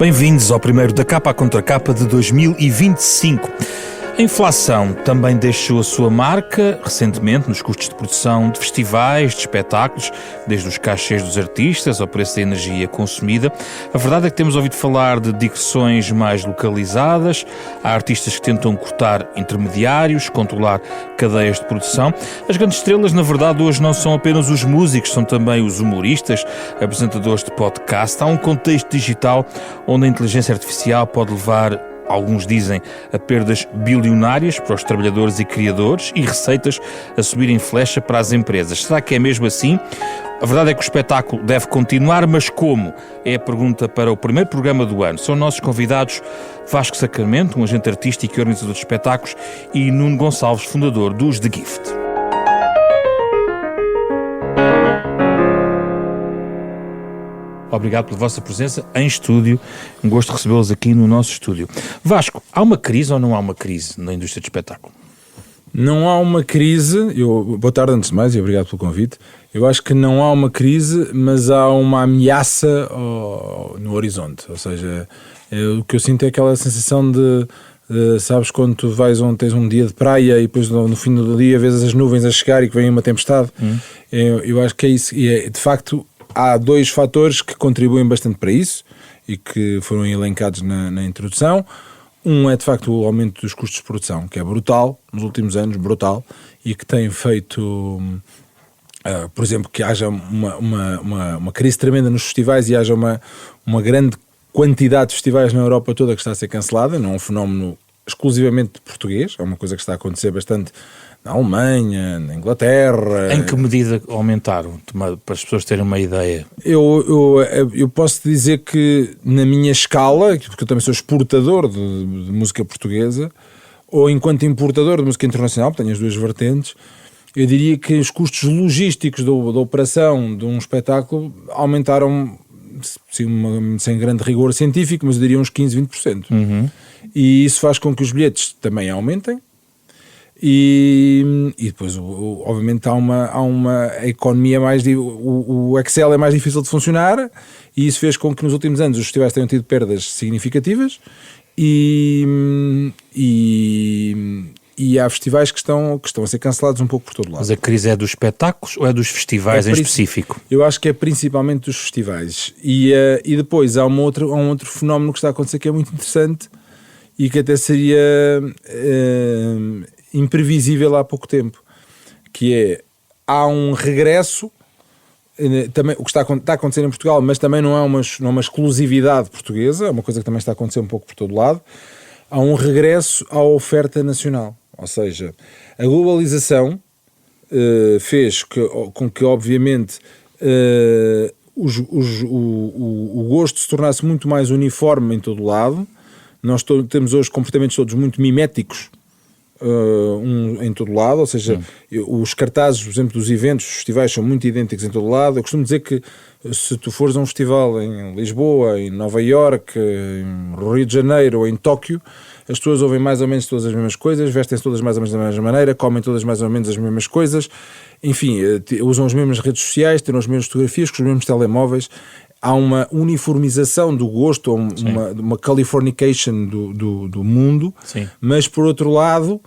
Bem-vindos ao primeiro da Capa à Contracapa de 2025. A inflação também deixou a sua marca recentemente nos custos de produção de festivais, de espetáculos, desde os cachês dos artistas ao preço da energia consumida. A verdade é que temos ouvido falar de digressões mais localizadas, há artistas que tentam cortar intermediários, controlar cadeias de produção. As grandes estrelas, na verdade, hoje não são apenas os músicos, são também os humoristas, apresentadores de podcast. Há um contexto digital onde a inteligência artificial pode levar, alguns dizem, a perdas bilionárias para os trabalhadores e criadores e receitas a subirem flecha para as empresas. Será que é mesmo assim? A verdade é que o espetáculo deve continuar, mas como? É a pergunta para o primeiro programa do ano. São nossos convidados Vasco Sacramento, um agente artístico e organizador de espetáculos, e Nuno Gonçalves, fundador dos The Gift. Obrigado pela vossa presença em estúdio. Um gosto de recebê-los aqui no nosso estúdio. Vasco, há uma crise ou não há uma crise na indústria de espetáculo? Não há uma crise. Boa tarde antes de mais e obrigado pelo convite. Eu acho que não há uma crise, mas há uma ameaça no horizonte. Ou seja, o que eu sinto é aquela sensação de sabes, quando tu tens um dia de praia e depois no fim do dia vês as nuvens a chegar e que vem uma tempestade. Eu acho que é isso. E de facto, há dois fatores que contribuem bastante para isso e que foram elencados na introdução. Um é, de facto, o aumento dos custos de produção, que é brutal, nos últimos anos, brutal, e que tem feito, por exemplo, que haja uma crise tremenda nos festivais e haja uma grande quantidade de festivais na Europa toda que está a ser cancelada. Não é um fenómeno exclusivamente português, é uma coisa que está a acontecer bastante na Alemanha, na Inglaterra. Em que medida aumentaram, para as pessoas terem uma ideia? Eu posso dizer que na minha escala, porque eu também sou exportador de música portuguesa, ou enquanto importador de música internacional, tenho as duas vertentes, eu diria que os custos logísticos da operação de um espetáculo aumentaram, sem grande rigor científico, mas eu diria uns 15-20%. E isso faz com que os bilhetes também aumentem. E depois, obviamente, há uma economia mais... O Excel é mais difícil de funcionar e isso fez com que nos últimos anos os festivais tenham tido perdas significativas e há festivais que estão a ser cancelados um pouco por todo lado. Mas a crise é dos espetáculos ou é dos festivais em específico? Eu acho que é principalmente dos festivais. E depois há um outro fenómeno que está a acontecer que é muito interessante e que até seria... imprevisível há pouco tempo, que é, há um regresso, também, o que está a acontecer em Portugal, mas também não é uma exclusividade portuguesa, é uma coisa que também está a acontecer um pouco por todo lado, há um regresso à oferta nacional, ou seja, a globalização fez com que obviamente o gosto se tornasse muito mais uniforme em todo o lado. Nós temos hoje comportamentos todos muito miméticos em todo lado, ou seja, os cartazes, por exemplo, dos eventos, dos festivais são muito idênticos em todo lado. Eu costumo dizer que se tu fores a um festival em Lisboa, em Nova Iorque, em Rio de Janeiro ou em Tóquio, as pessoas ouvem mais ou menos todas as mesmas coisas, vestem-se todas mais ou menos da mesma maneira, comem todas mais ou menos as mesmas coisas, enfim, usam as mesmas redes sociais, têm as mesmas fotografias, com os mesmos telemóveis. Há uma uniformização do gosto, uma californication do mundo. Sim. Mas, por outro lado,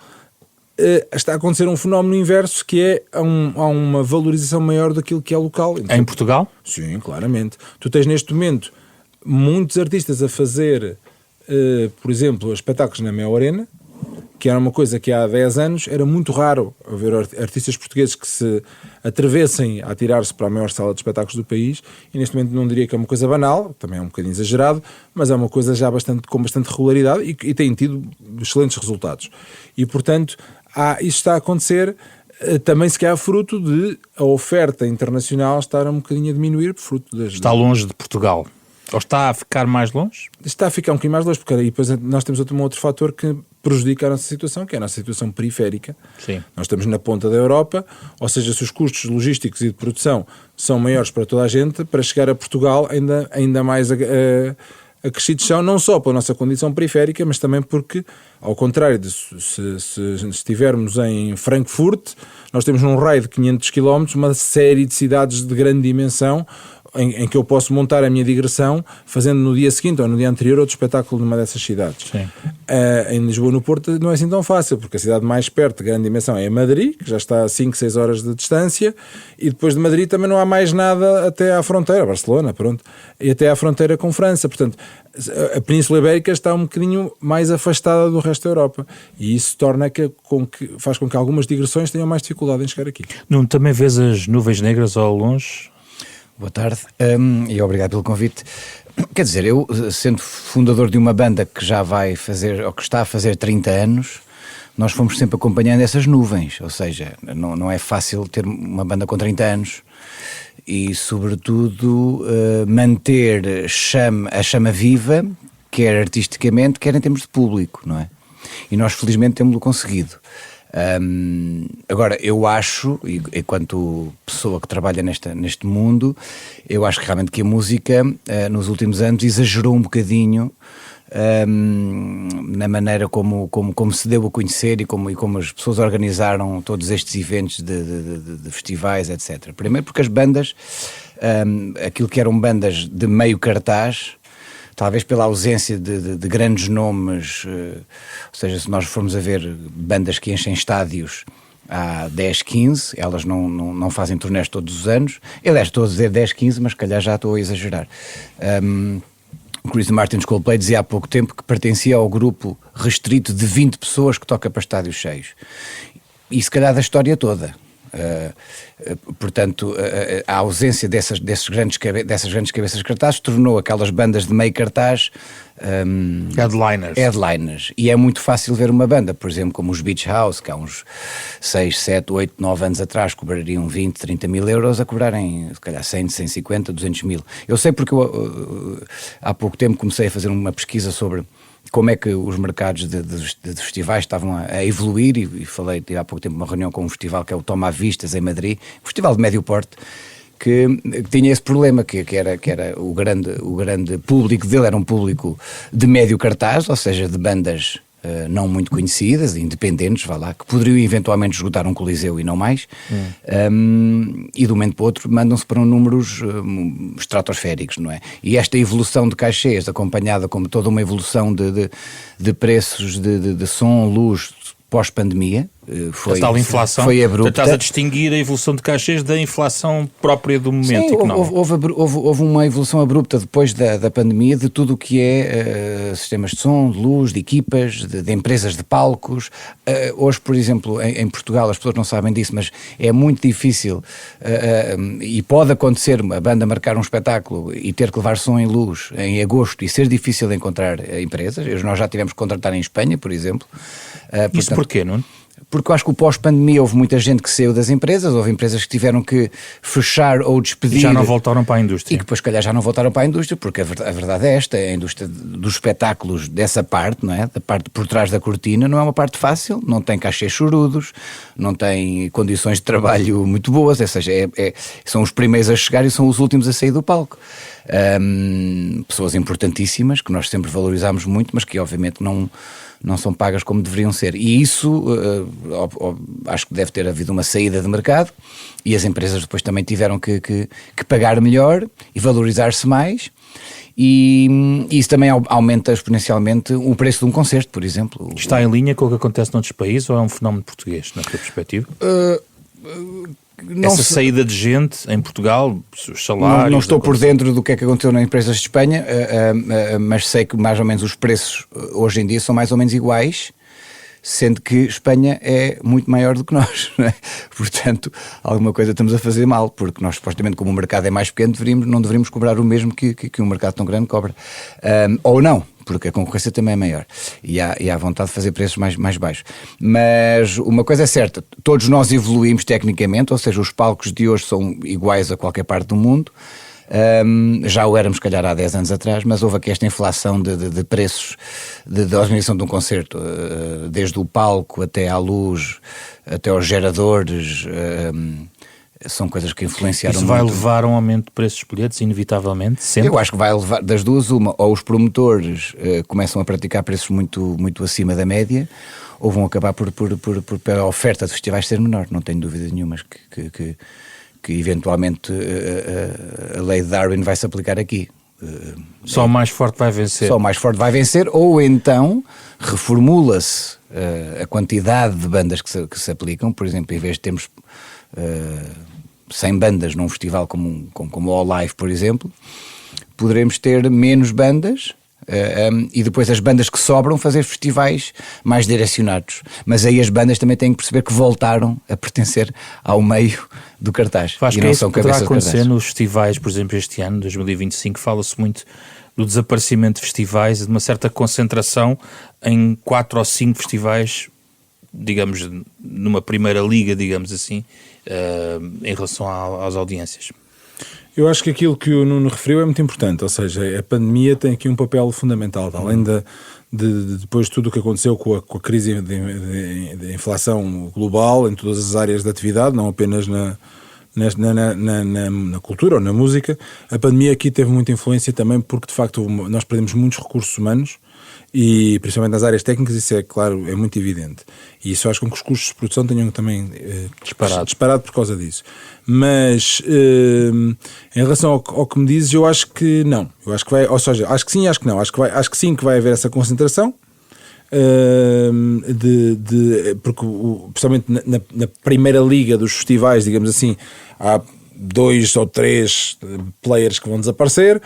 está a acontecer um fenómeno inverso, que é há uma valorização maior daquilo que é local. Em Portugal? Sim, claramente. Tu tens neste momento muitos artistas a fazer, por exemplo, espetáculos na Mel Arena, que era uma coisa que há 10 anos era muito raro haver artistas portugueses que se atrevessem a atirar-se para a maior sala de espetáculos do país, e neste momento não diria que é uma coisa banal, também é um bocadinho exagerado, mas é uma coisa já com bastante regularidade e tem tido excelentes resultados. E, portanto, isso está a acontecer também, se calhar, fruto de a oferta internacional estar um bocadinho a diminuir, fruto Está longe de Portugal. Ou está a ficar mais longe? Está a ficar um bocadinho mais longe, porque aí depois nós temos um outro fator que prejudica a nossa situação, que é a nossa situação periférica. Sim. Nós estamos na ponta da Europa, ou seja, se os custos logísticos e de produção são maiores para toda a gente, para chegar a Portugal ainda mais acrescidos são, não só pela nossa condição periférica, mas também porque, ao contrário de se estivermos em Frankfurt, nós temos num raio de 500 km uma série de cidades de grande dimensão em que eu posso montar a minha digressão fazendo no dia seguinte ou no dia anterior outro espetáculo numa dessas cidades. Em Lisboa, no Porto, não é assim tão fácil, porque a cidade mais perto de grande dimensão é Madrid, que já está a 5, 6 horas de distância, e depois de Madrid também não há mais nada até à fronteira, Barcelona, pronto, e até à fronteira com França. Portanto, a Península Ibérica está um bocadinho mais afastada do resto da Europa, e isso faz com que algumas digressões tenham mais dificuldade em chegar aqui. Nuno, também vês as nuvens negras ao longe? Boa tarde e obrigado pelo convite. Quer dizer, eu, sendo fundador de uma banda que já vai fazer, ou que está a fazer 30 anos, nós fomos sempre acompanhando essas nuvens, ou seja, não é fácil ter uma banda com 30 anos e, sobretudo, manter a chama viva, quer artisticamente, quer em termos de público, não é? E nós, felizmente, temos-lo conseguido. Agora, eu acho, e enquanto pessoa que trabalha neste mundo, eu acho que realmente que a música nos últimos anos exagerou um bocadinho na maneira como se deu a conhecer e como as pessoas organizaram todos estes eventos de festivais, etc. Primeiro porque as bandas, aquilo que eram bandas de meio cartaz, talvez pela ausência de grandes nomes, ou seja, se nós formos a ver bandas que enchem estádios há 10, 15, elas não fazem turnés todos os anos. Aliás, estou a dizer 10, 15, mas se calhar já estou a exagerar. O Chris Martin dos Coldplay dizia há pouco tempo que pertencia ao grupo restrito de 20 pessoas que toca para estádios cheios. E se calhar da história toda. Portanto, a ausência dessas grandes cabeças de cartaz tornou aquelas bandas de meio cartaz headliners. E é muito fácil ver uma banda, por exemplo, como os Beach House, que há uns 6, 7, 8, 9 anos atrás cobrariam 20, 30 mil euros, a cobrarem se calhar 100, 150, 200 mil. Eu sei porque eu há pouco tempo comecei a fazer uma pesquisa sobre como é que os mercados de festivais estavam a evoluir e falei, tive há pouco tempo uma reunião com um festival que é o Toma Vistas em Madrid, um festival de médio porte, que tinha esse problema, que era o grande público dele era um público de médio cartaz, ou seja, de bandas não muito conhecidas, independentes, vá lá, que poderiam eventualmente esgotar um coliseu e não mais, e de um momento para o outro mandam-se para números estratosféricos, não é? E esta evolução de cachês, acompanhada como toda uma evolução de preços de som, luz, pós-pandemia, foi abrupta. Estás a distinguir a evolução de cachês da inflação própria do momento económico. Houve uma evolução abrupta depois da pandemia de tudo o que é sistemas de som, de luz, de equipas, de empresas de palcos. Hoje, por exemplo, em Portugal, as pessoas não sabem disso, mas é muito difícil e pode acontecer a banda marcar um espetáculo e ter que levar som e luz em agosto e ser difícil encontrar empresas. Nós já tivemos que contratar em Espanha, por exemplo. Isso porquê, não? Porque eu acho que o pós-pandemia houve muita gente que saiu das empresas, houve empresas que tiveram que fechar ou despedir. E já não voltaram para a indústria. E que depois, se calhar, já não voltaram para a indústria, porque a verdade é esta, a indústria dos espetáculos dessa parte, não é? Da parte por trás da cortina, não é uma parte fácil, não tem cachês chorudos, não tem condições de trabalho muito boas, ou seja, são os primeiros a chegar e são os últimos a sair do palco. Pessoas importantíssimas, que nós sempre valorizámos muito, mas que obviamente não são pagas como deveriam ser. E isso, acho que deve ter havido uma saída de mercado e as empresas depois também tiveram que pagar melhor e valorizar-se mais. E isso também aumenta exponencialmente o preço de um concerto, por exemplo. Está em linha com o que acontece noutros países ou é um fenómeno português, na tua perspectiva? Essa saída de gente em Portugal, os salários... Não estou por dentro do que é que aconteceu nas empresas de Espanha, mas sei que mais ou menos os preços hoje em dia são mais ou menos iguais, sendo que Espanha é muito maior do que nós, não é? Portanto, alguma coisa estamos a fazer mal, porque nós supostamente, como o mercado é mais pequeno, não deveríamos cobrar o mesmo que um mercado tão grande cobra. Ou não, porque a concorrência também é maior e há vontade de fazer preços mais baixos. Mas uma coisa é certa, todos nós evoluímos tecnicamente, ou seja, os palcos de hoje são iguais a qualquer parte do mundo. Já o éramos, se calhar, há 10 anos atrás, mas houve aqui esta inflação de preços de organização de um concerto, desde o palco até à luz, até aos geradores. São coisas que influenciaram muito. Isso vai levar a um aumento de preços dos bilhetes, inevitavelmente, sempre? Eu acho que vai levar, das duas, uma, ou os promotores começam a praticar preços muito, muito acima da média, ou vão acabar por a oferta de festivais ser menor, não tenho dúvida nenhuma que que eventualmente a lei de Darwin vai se aplicar aqui. Só o mais forte vai vencer. Só o mais forte vai vencer, ou então reformula-se a quantidade de bandas que se aplicam. Por exemplo, em vez de termos 100 bandas num festival como o All Live, por exemplo, poderemos ter menos bandas e depois as bandas que sobram fazer festivais mais direcionados. Mas aí as bandas também têm que perceber que voltaram a pertencer ao meio do cartaz. Acho que é isso que poderá acontecer nos festivais, por exemplo, este ano, 2025, fala-se muito do desaparecimento de festivais e de uma certa concentração em 4 ou 5 festivais, digamos, numa primeira liga, digamos assim, em relação às audiências. Eu acho que aquilo que o Nuno referiu é muito importante, ou seja, a pandemia tem aqui um papel fundamental, além de depois de tudo o que aconteceu com a crise de inflação global em todas as áreas da atividade, não apenas na cultura ou na música. A pandemia aqui teve muita influência também porque, de facto, nós perdemos muitos recursos humanos e, principalmente nas áreas técnicas, isso é, claro, é muito evidente. E isso faz com que os custos de produção tenham também disparado por causa disso. Mas, em relação ao que me dizes, eu acho que não. Eu acho que vai, ou seja, acho que sim, acho que não. Acho que sim que vai haver essa concentração. Porque principalmente na primeira liga dos festivais, digamos assim, há 2 ou 3 players que vão desaparecer,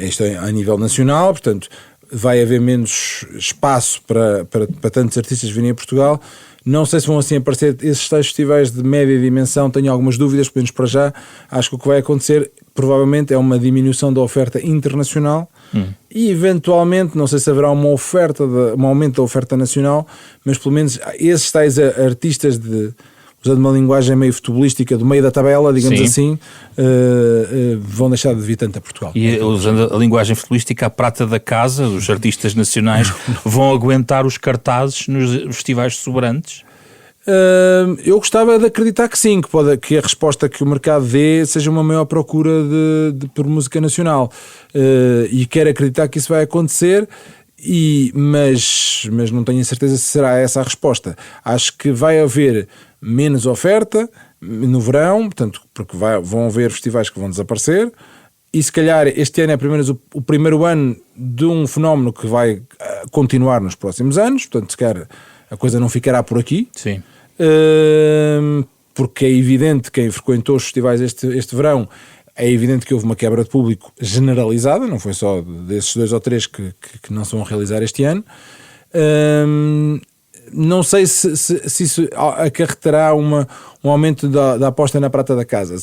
isto é a nível nacional, portanto vai haver menos espaço para tantos artistas virem a Portugal. Não sei se vão assim aparecer esses tais festivais de média dimensão, tenho algumas dúvidas, pelo menos para já. Acho que o que vai acontecer provavelmente é uma diminuição da oferta internacional e eventualmente, não sei se haverá um aumento da oferta nacional, mas pelo menos esses tais artistas, usando uma linguagem meio futebolística, do meio da tabela, digamos assim, vão deixar de vir tanto a Portugal. E usando a linguagem futebolística, a prata da casa, os artistas nacionais vão aguentar os cartazes nos festivais sobrantes? Eu gostava de acreditar que sim, que a resposta que o mercado dê seja uma maior procura por música nacional, e quero acreditar que isso vai acontecer, mas não tenho certeza se será essa a resposta. Acho que vai haver menos oferta no verão, portanto, porque vão haver festivais que vão desaparecer, e se calhar este ano é o primeiro ano de um fenómeno que vai continuar nos próximos anos, portanto, se calhar a coisa não ficará por aqui. Sim. Porque é evidente, quem frequentou os festivais este verão, é evidente que houve uma quebra de público generalizada, não foi só desses 2 ou 3 que não se vão realizar este ano. Não sei se isso acarretará um aumento da aposta na prata da casa.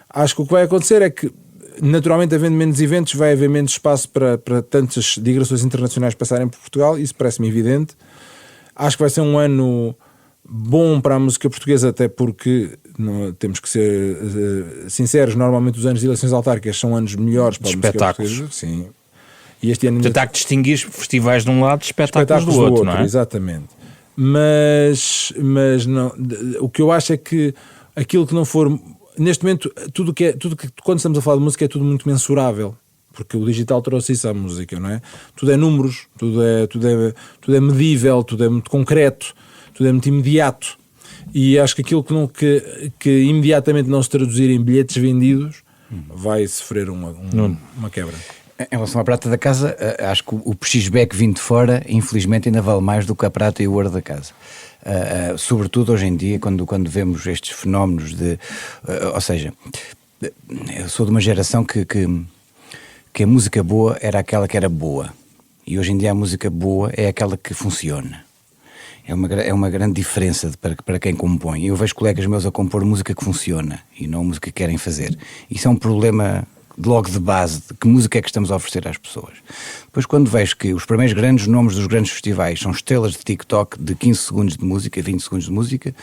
Acho que o que vai acontecer é que, naturalmente, havendo menos eventos, vai haver menos espaço para tantas digressões internacionais passarem por Portugal, isso parece-me evidente. Acho que vai ser um ano bom para a música portuguesa, até porque temos que ser sinceros, normalmente os anos de eleições autárquicas são anos melhores para a música portuguesa. Sim. E este ano há que distinguir festivais de um lado e espetáculos do outro, não é? Exatamente. Mas não, o que eu acho é que aquilo que não for, neste momento, tudo que quando estamos a falar de música é tudo muito mensurável, porque o digital trouxe isso à música, não é? Tudo é números, tudo é medível, tudo é muito concreto, tudo é muito imediato, e acho que aquilo que imediatamente não se traduzir em bilhetes vendidos vai sofrer uma quebra. Em relação à prata da casa, acho que o pechisbeck vindo de fora, infelizmente, ainda vale mais do que a prata e o ouro da casa. Sobretudo hoje em dia, quando vemos estes fenómenos ou seja, eu sou de uma geração que a música boa era aquela que era boa, e hoje em dia a música boa é aquela que funciona. É uma grande diferença para quem compõe. Eu vejo colegas meus a compor música que funciona e não a música que querem fazer. Isso é um problema logo de base, de que música é que estamos a oferecer às pessoas. Depois, quando vejo que os primeiros grandes nomes dos grandes festivais são estrelas de TikTok de 15 segundos de música, 20 segundos de música,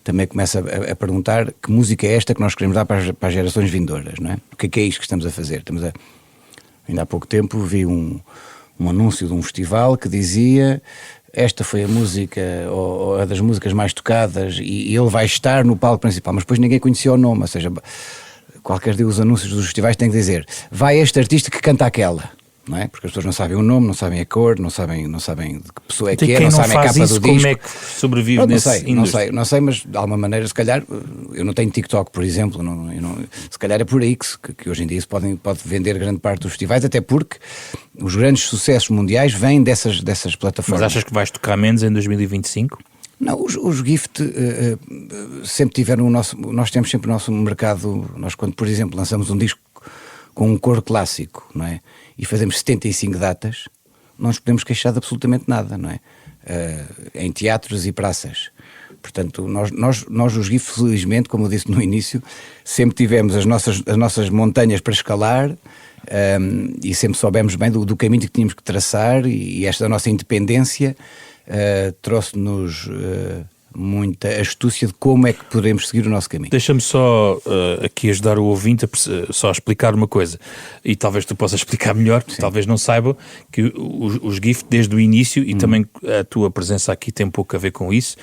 também começa a perguntar que música é esta que nós queremos dar para as gerações vindouras, não é? O que é isto que estamos a fazer? Ainda há pouco tempo vi um anúncio de um festival que dizia: esta foi a música, ou a das músicas mais tocadas, e ele vai estar no palco principal, mas depois ninguém conhecia o nome. Ou seja, qualquer dia os anúncios dos festivais têm que dizer: vai este artista que canta aquela. não é? Porque as pessoas não sabem o nome, não sabem a cor, não sabem de que pessoa é Então, que é, quem não sabem a faz capa isso, do disco. como é que sobrevive Pronto, nesse não sei, mas de alguma maneira, se calhar, eu não tenho TikTok, por exemplo, se calhar é por aí que hoje em dia se pode vender grande parte dos festivais, até porque os grandes sucessos mundiais vêm dessas plataformas. Mas achas que vais tocar menos em 2025? Não, os Gift sempre tiveram nós temos sempre o nosso mercado, nós quando, por exemplo, lançamos um disco com um coro clássico, não é? E fazemos 75 datas, não nos podemos queixar de absolutamente nada, não é? Em teatros e praças. Portanto, nós os GIF, felizmente, como eu disse no início, sempre tivemos as nossas montanhas para escalar, e sempre soubemos bem do caminho que tínhamos que traçar, e esta nossa independência trouxe-nos muita astúcia de como é que podemos seguir o nosso caminho. Deixa-me só aqui ajudar o ouvinte só a explicar uma coisa, e talvez tu possas explicar melhor, porque talvez não saibam, que os GIFT desde o início, e também a tua presença aqui tem um pouco a ver com isso,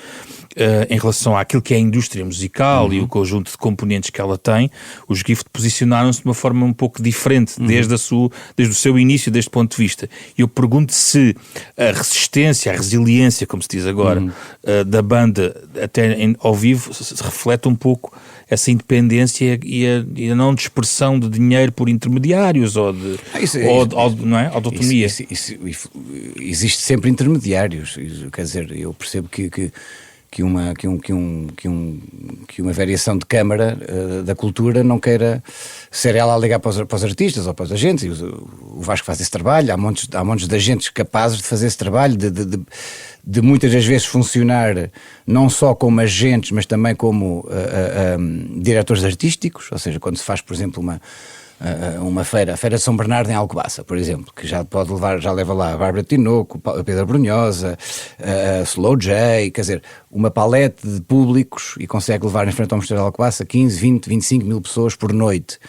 em relação àquilo que é a indústria musical e o conjunto de componentes que ela tem, os GIFT posicionaram-se de uma forma um pouco diferente desde o seu início, deste ponto de vista. E eu pergunto se a resistência, a resiliência, como se diz agora, da banda até ao vivo se reflete um pouco essa independência e a não dispersão de dinheiro por intermediários ou não é? Autonomia. Existe sempre intermediários, quer dizer, eu percebo que uma variação de câmara da cultura não queira ser ela a ligar para os artistas ou para os agentes. O Vasco faz esse trabalho, há montes de agentes capazes de fazer esse trabalho, de muitas das vezes funcionar não só como agentes, mas também como diretores artísticos, ou seja, quando se faz, por exemplo, uma feira, a Feira de São Bernardo em Alcobaça, por exemplo, que já leva lá a Bárbara Tinoco, a Pedro Brunhosa, a Slow J, quer dizer, uma palete de públicos, e consegue levar em frente ao Mosteiro de Alcobaça 15, 20, 25 mil pessoas por noite.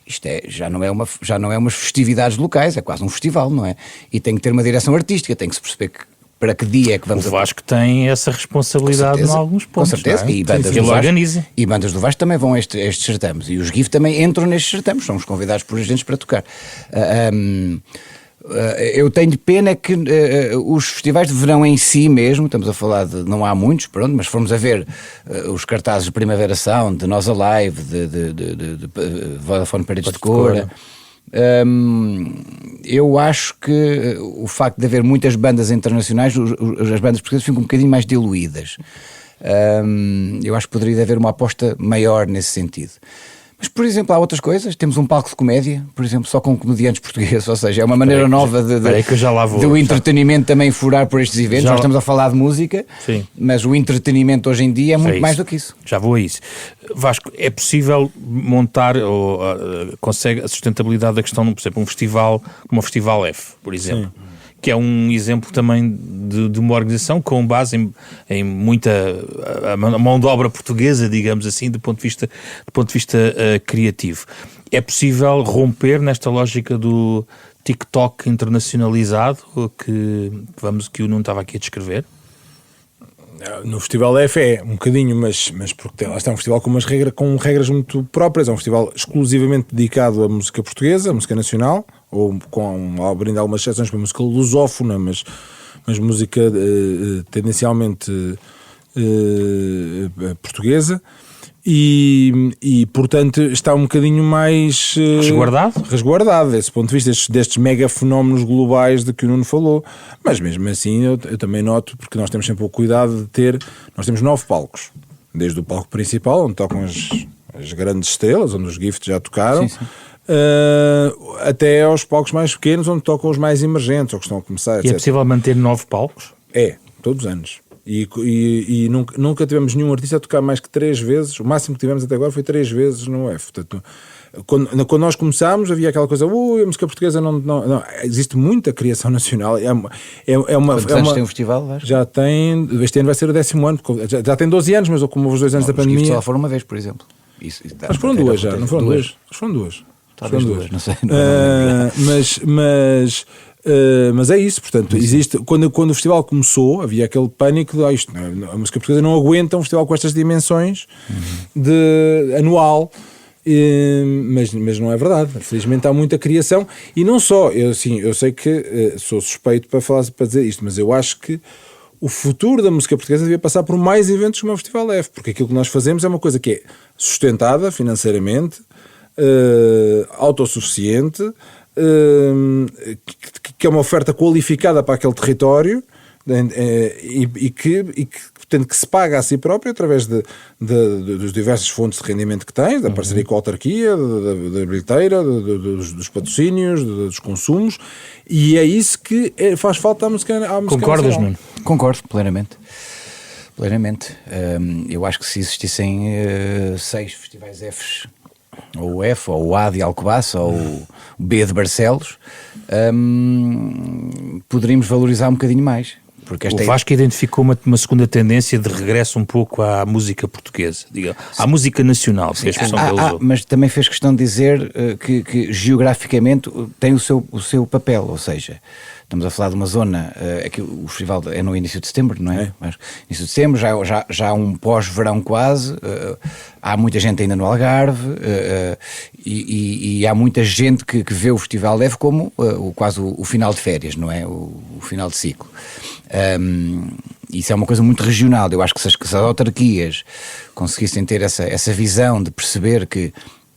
Isto já não é umas festividades locais, é quase um festival, não é? E tem que ter uma direção artística, tem que se perceber para que dia é que vamos... O Vasco tem essa responsabilidade em alguns pontos. Com certeza, não é? E bandas do Vasco, e bandas do Vasco também vão a estes certames, e os GIF também entram nestes certames, somos convidados por agentes para tocar. Eu tenho pena que os festivais de verão em si mesmo, estamos a falar não há muitos, pronto, mas fomos a ver os cartazes de Primavera Sound, de Nós Alive, de Vodafone Paredes de Cora. Eu acho que o facto de haver muitas bandas internacionais, as bandas portuguesas ficam um bocadinho mais diluídas. Eu acho que poderia haver uma aposta maior nesse sentido. Mas, por exemplo, há outras coisas. Temos um palco de comédia, por exemplo, só com comediantes portugueses, ou seja, é uma maneira nova do entretenimento também furar por estes eventos. Nós estamos a falar de música, sim, mas o entretenimento hoje em dia é muito mais do que isso. Já vou a isso. Vasco, é possível montar ou consegue a sustentabilidade da questão, por exemplo, um festival como o Festival F, por exemplo? Sim. Que é um exemplo também de uma organização com base em muita mão de obra portuguesa, digamos assim, do ponto de vista criativo. É possível romper nesta lógica do TikTok internacionalizado que o Nuno estava aqui a descrever? No Festival F é um bocadinho, mas porque lá está um festival com regras muito próprias. É um festival exclusivamente dedicado à música portuguesa, à música nacional, ou abrindo algumas exceções para a música lusófona, mas música tendencialmente portuguesa. E portanto está um bocadinho mais resguardado desse ponto de vista destes mega fenómenos globais de que o Nuno falou, mas mesmo assim eu também noto, porque nós temos sempre o cuidado de nós temos 9 palcos, desde o palco principal onde tocam as grandes estrelas, onde os Gift já tocaram, sim. Até aos palcos mais pequenos onde tocam os mais emergentes ou que estão a começar, etc. E é possível manter 9 palcos? Todos os anos. E nunca tivemos nenhum artista a tocar mais que 3 vezes. O máximo que tivemos até agora foi 3 vezes no F. Portanto, quando nós começámos havia aquela coisa, a música portuguesa não, existe muita criação nacional. Quantos anos tem o festival? Já tem, este ano vai ser o 10º ano, já tem 12 anos, mas como houve os 2 anos da pandemia. Só foram uma vez, por exemplo. Mas foram 2 já, não foram 2? Acho que foram 2. Talvez 2, não sei. Mas é isso, portanto, existe, quando o festival começou, havia aquele pânico de a música portuguesa não aguenta um festival com estas dimensões anual, mas não é verdade. Felizmente há muita criação, e não só, eu sei que sou suspeito para dizer isto, mas eu acho que o futuro da música portuguesa devia passar por mais eventos como o Festival F, porque aquilo que nós fazemos é uma coisa que é sustentada financeiramente, autossuficiente, que é uma oferta qualificada para aquele território, e que portanto, que se paga a si próprio através dos diversas fontes de rendimento que tem, da parceria com a autarquia, da bilheteira, dos patrocínios, dos consumos, e é isso que faz falta à música Concordas, nacional. Nuno? Concordo, plenamente. Eu acho que se existissem 6 festivais Fs, ou o F, ou o A de Alcobaça, ou o B de Barcelos, poderíamos valorizar um bocadinho mais. Porque O Vasco identificou uma segunda tendência de regresso um pouco à música portuguesa, à música nacional, foi a expressão que ele usou. Mas também fez questão de dizer que geograficamente tem o seu papel, ou seja, estamos a falar de uma zona, aqui o festival é no início de setembro, não é? Mas início de setembro, já há um pós-verão quase, há muita gente ainda no Algarve, e há muita gente que vê o Festival F como quase o final de férias, não é? O final de ciclo. Isso é uma coisa muito regional. Eu acho que se as autarquias conseguissem ter essa visão de perceber que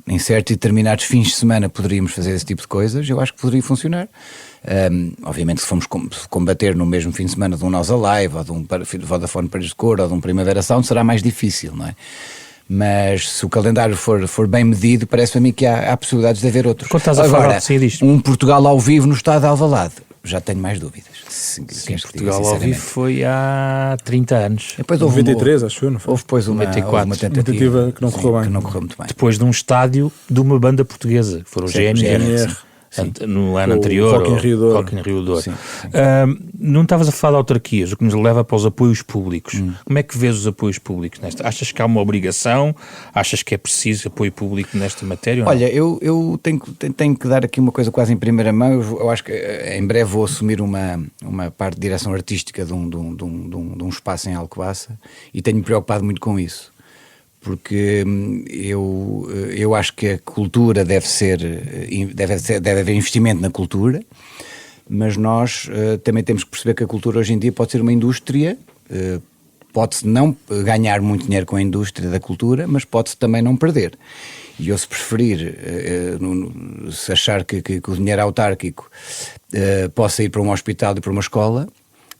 em certos e determinados fins de semana poderíamos fazer esse tipo de coisas, eu acho que poderia funcionar. Obviamente, se formos combater no mesmo fim de semana de um Nós Alive, ou de um Vodafone Paris de Cor, ou de um Primavera Sound, será mais difícil, não é? Mas se o calendário for bem medido, parece a mim que há possibilidades de haver outros. Quando estás a falar disto? Um Portugal ao vivo no estado de Alvalade, já tenho mais dúvidas. Sim, Portugal ao vivo foi há 30 anos. Depois houve 93, acho eu, não foi? Houve depois uma tentativa que não correu bem. Que não correu muito bem. Depois de um estádio de uma banda portuguesa, que foram os GNR. No ano anterior, Rock in Rio Douro. Não estavas a falar de autarquias, o que nos leva para os apoios públicos. Como é que vês os apoios públicos nesta? Achas que há uma obrigação? Achas que é preciso apoio público nesta matéria? Olha, eu tenho que dar aqui uma coisa quase em primeira mão. Eu acho que em breve vou assumir uma parte de direção artística de um espaço em Alcobaça, e tenho-me preocupado muito com isso. Porque eu acho que a cultura deve haver investimento na cultura, mas nós também temos que perceber que a cultura hoje em dia pode ser uma indústria, pode-se não ganhar muito dinheiro com a indústria da cultura, mas pode-se também não perder. E eu, se preferir, se achar que o dinheiro autárquico possa ir para um hospital e para uma escola,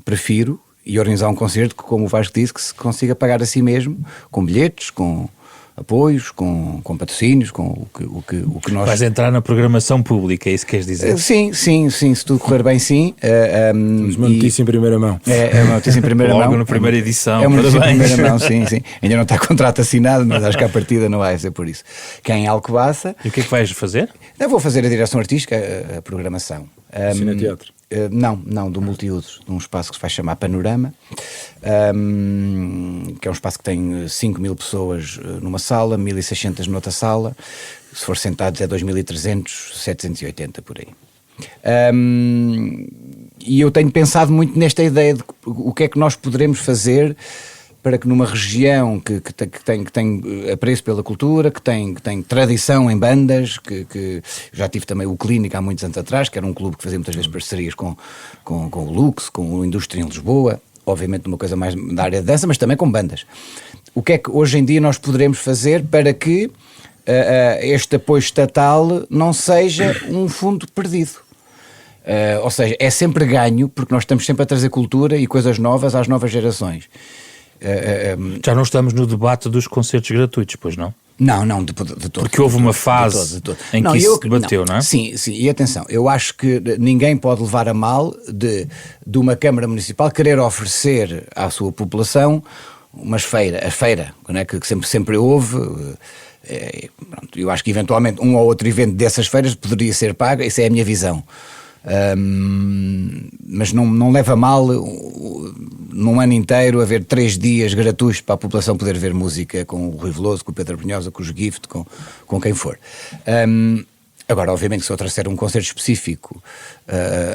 prefiro e organizar um concerto que, como o Vasco disse, que se consiga pagar a si mesmo, com bilhetes, com apoios, com patrocínios, com o que nós... Vais entrar na programação pública, é isso que queres dizer? Sim, se tudo correr bem, sim. Mas uma notícia em primeira mão. É uma notícia em primeira mão. Logo na primeira edição. É uma notícia em primeira mão, sim. Ainda não está contrato assinado, mas acho que à partida não vai ser por isso. Que é em Alcobaça. E o que é que vais fazer? Eu vou fazer a direção artística, a programação. Cine-teatro? Não, do multiuso, de um espaço que se vai chamar Panorama, que é um espaço que tem 5.000 pessoas numa sala, 1.600 noutra sala, se for sentados é 2.300, 780 por aí. E eu tenho pensado muito nesta ideia de o que é que nós poderemos fazer para que numa região que tem apreço pela cultura, que tem tradição em bandas, que já tive também o Clínica há muitos anos atrás, que era um clube que fazia muitas vezes parcerias com o Lux, com o Indústria em Lisboa, obviamente uma coisa mais da área de dança, mas também com bandas. O que é que hoje em dia nós poderemos fazer para que este apoio estatal não seja um fundo perdido? Ou seja, é sempre ganho, porque nós estamos sempre a trazer cultura e coisas novas às novas gerações. Já não estamos no debate dos concertos gratuitos, pois não? Não, de todo. Porque houve uma fase em que isso se debateu, não é? Sim, e atenção, eu acho que ninguém pode levar a mal de uma Câmara Municipal querer oferecer à sua população a feira, não é? Que sempre houve. Eu acho que eventualmente um ou outro evento dessas feiras poderia ser pago, essa é a minha visão. Mas não leva a mal num ano inteiro haver 3 dias gratuitos para a população poder ver música com o Rui Veloso, com o Pedro Brunhosa, com os Gift, com quem for. Agora, obviamente, se eu trouxer um concerto específico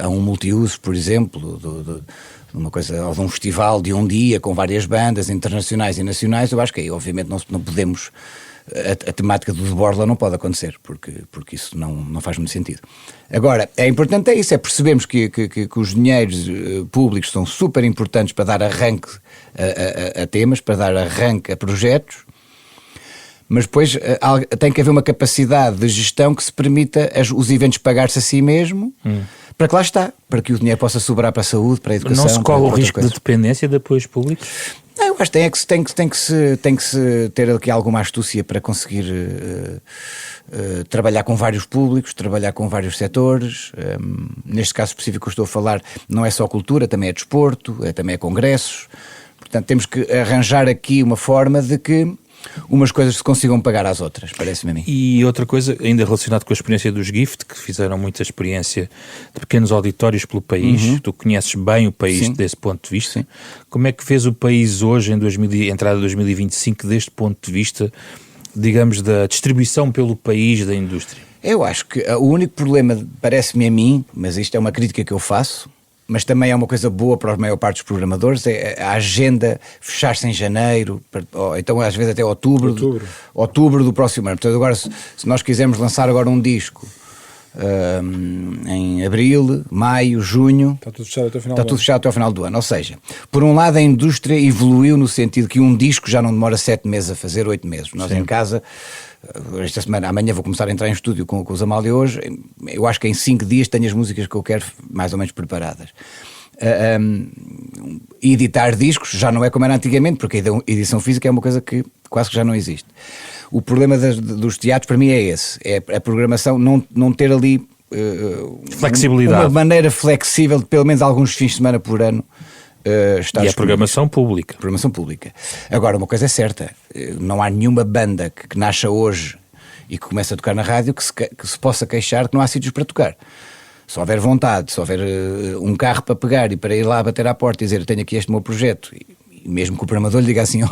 a um multiuso, por exemplo, de uma coisa, ou de um festival de um dia com várias bandas internacionais e nacionais, eu acho que aí obviamente não podemos a temática do de Borla não pode acontecer, porque isso não faz muito sentido. Agora, é importante isso, é percebermos que os dinheiros públicos são super importantes para dar arranque a temas, para dar arranque a projetos, mas depois tem que haver uma capacidade de gestão que se permita os eventos pagar-se a si mesmo, para que lá está, para que o dinheiro possa sobrar para a saúde, para a educação. Não se corre o risco de dependência de apoios públicos? Não, eu acho que tem que se ter aqui alguma astúcia para conseguir trabalhar com vários públicos, trabalhar com vários setores. Neste caso específico que eu estou a falar, não é só cultura, também é desporto, também é congressos. Portanto, temos que arranjar aqui uma forma de que umas coisas se consigam pagar às outras, parece-me a mim. E outra coisa, ainda relacionado com a experiência dos GIFT, que fizeram muita experiência de pequenos auditórios pelo país, tu conheces bem o país desse ponto de vista. Sim. Como é que vês o país hoje, em entrada de 2025, deste ponto de vista, digamos, da distribuição pelo país da indústria? Eu acho que o único problema, parece-me a mim, mas isto é uma crítica que eu faço, mas também é uma coisa boa para a maior parte dos programadores, é a agenda fechar-se em janeiro, então às vezes até outubro do próximo ano. Portanto, agora, se nós quisermos lançar agora um disco em abril, maio, junho, está tudo fechado até ao final do ano. Ou seja, por um lado a indústria evoluiu no sentido que um disco já não demora 7 meses a fazer, 8 meses. Nós em casa, esta semana, amanhã vou começar a entrar em estúdio com os Amália hoje, eu acho que em 5 dias tenho as músicas que eu quero mais ou menos preparadas. Editar discos já não é como era antigamente, porque a edição física é uma coisa que quase que já não existe. O problema dos teatros para mim é esse, é a programação não ter ali flexibilidade, uma maneira flexível de pelo menos alguns fins de semana por ano estar e a programação pública. Agora, uma coisa é certa, não há nenhuma banda que nasça hoje e que comece a tocar na rádio que se possa queixar que não há sítios para tocar. Se houver vontade, se houver um carro para pegar e para ir lá bater à porta e dizer tenho aqui este meu projeto, e mesmo que o programador lhe diga assim,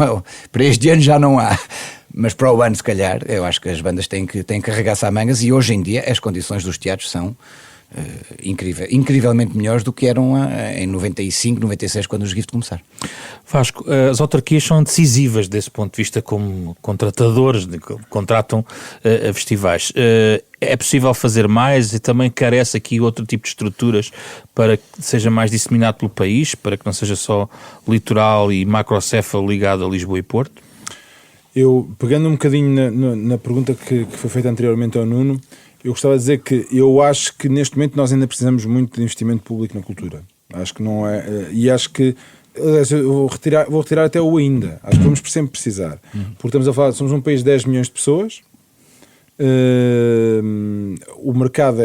para este ano já não há, mas para o ano se calhar, eu acho que as bandas têm que carregar-se à mangas, e hoje em dia as condições dos teatros são incrivelmente melhores do que eram em 95, 96, quando os GIFT começaram. Vasco, as autarquias são decisivas desse ponto de vista como contratadores, contratam a festivais. É possível fazer mais e também carece aqui outro tipo de estruturas para que seja mais disseminado pelo país, para que não seja só litoral e macrocéfalo ligado a Lisboa e Porto? Eu, pegando um bocadinho na pergunta que foi feita anteriormente ao Nuno, eu gostava de dizer que eu acho que neste momento nós ainda precisamos muito de investimento público na cultura. Acho que não é... E acho que... Eu vou retirar até o ainda. Acho que vamos sempre precisar. Porque estamos a falar... Somos um país de 10 milhões de pessoas. O mercado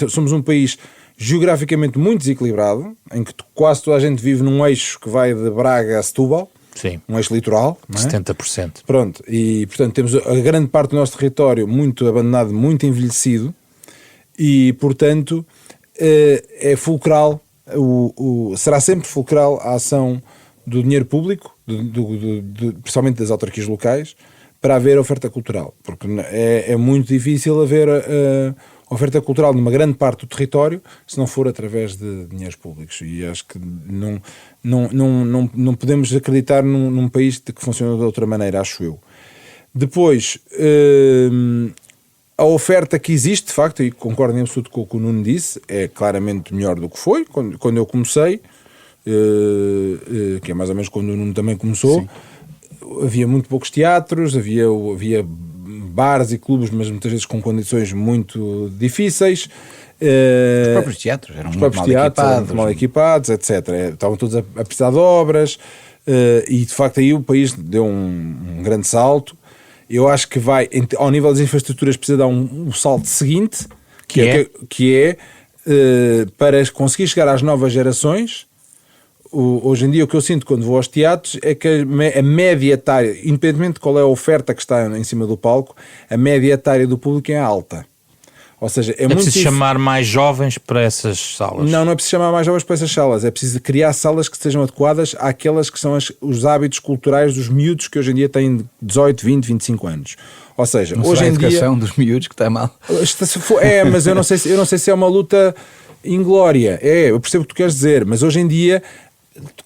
somos um país geograficamente muito desequilibrado, em que quase toda a gente vive num eixo que vai de Braga a Setúbal. Sim. Um eixo litoral, não é? 70%. Pronto, e portanto temos a grande parte do nosso território muito abandonado, muito envelhecido, e portanto é fulcral, será sempre fulcral a ação do dinheiro público, principalmente das autarquias locais, para haver oferta cultural, porque é muito difícil haver oferta cultural numa grande parte do território se não for através de dinheiros públicos, e acho que não podemos acreditar num país que funciona de outra maneira, acho eu. Depois, a oferta que existe, de facto, e concordo em absoluto com o que o Nuno disse, é claramente melhor do que foi quando eu comecei, que é mais ou menos quando o Nuno também começou. Sim. Havia muito poucos teatros, havia bares e clubes, mas muitas vezes com condições muito difíceis. Os próprios teatros eram muito mal equipados, etc. Estavam todos a precisar de obras, e de facto aí o país deu um grande salto. Eu acho que ao nível das infraestruturas, precisa dar um salto seguinte, que é para conseguir chegar às novas gerações. Hoje em dia o que eu sinto quando vou aos teatros é que a média etária, independentemente de qual é a oferta que está em cima do palco, a média etária do público é alta. Ou seja, é preciso chamar mais jovens para essas salas? Não é preciso chamar mais jovens para essas salas, é preciso criar salas que sejam adequadas àquelas que são os hábitos culturais dos miúdos que hoje em dia têm 18, 20, 25 anos. Ou seja, não hoje em dia... a educação dos miúdos que está mal. Mas eu não sei se é uma luta inglória. Eu percebo o que tu queres dizer, mas hoje em dia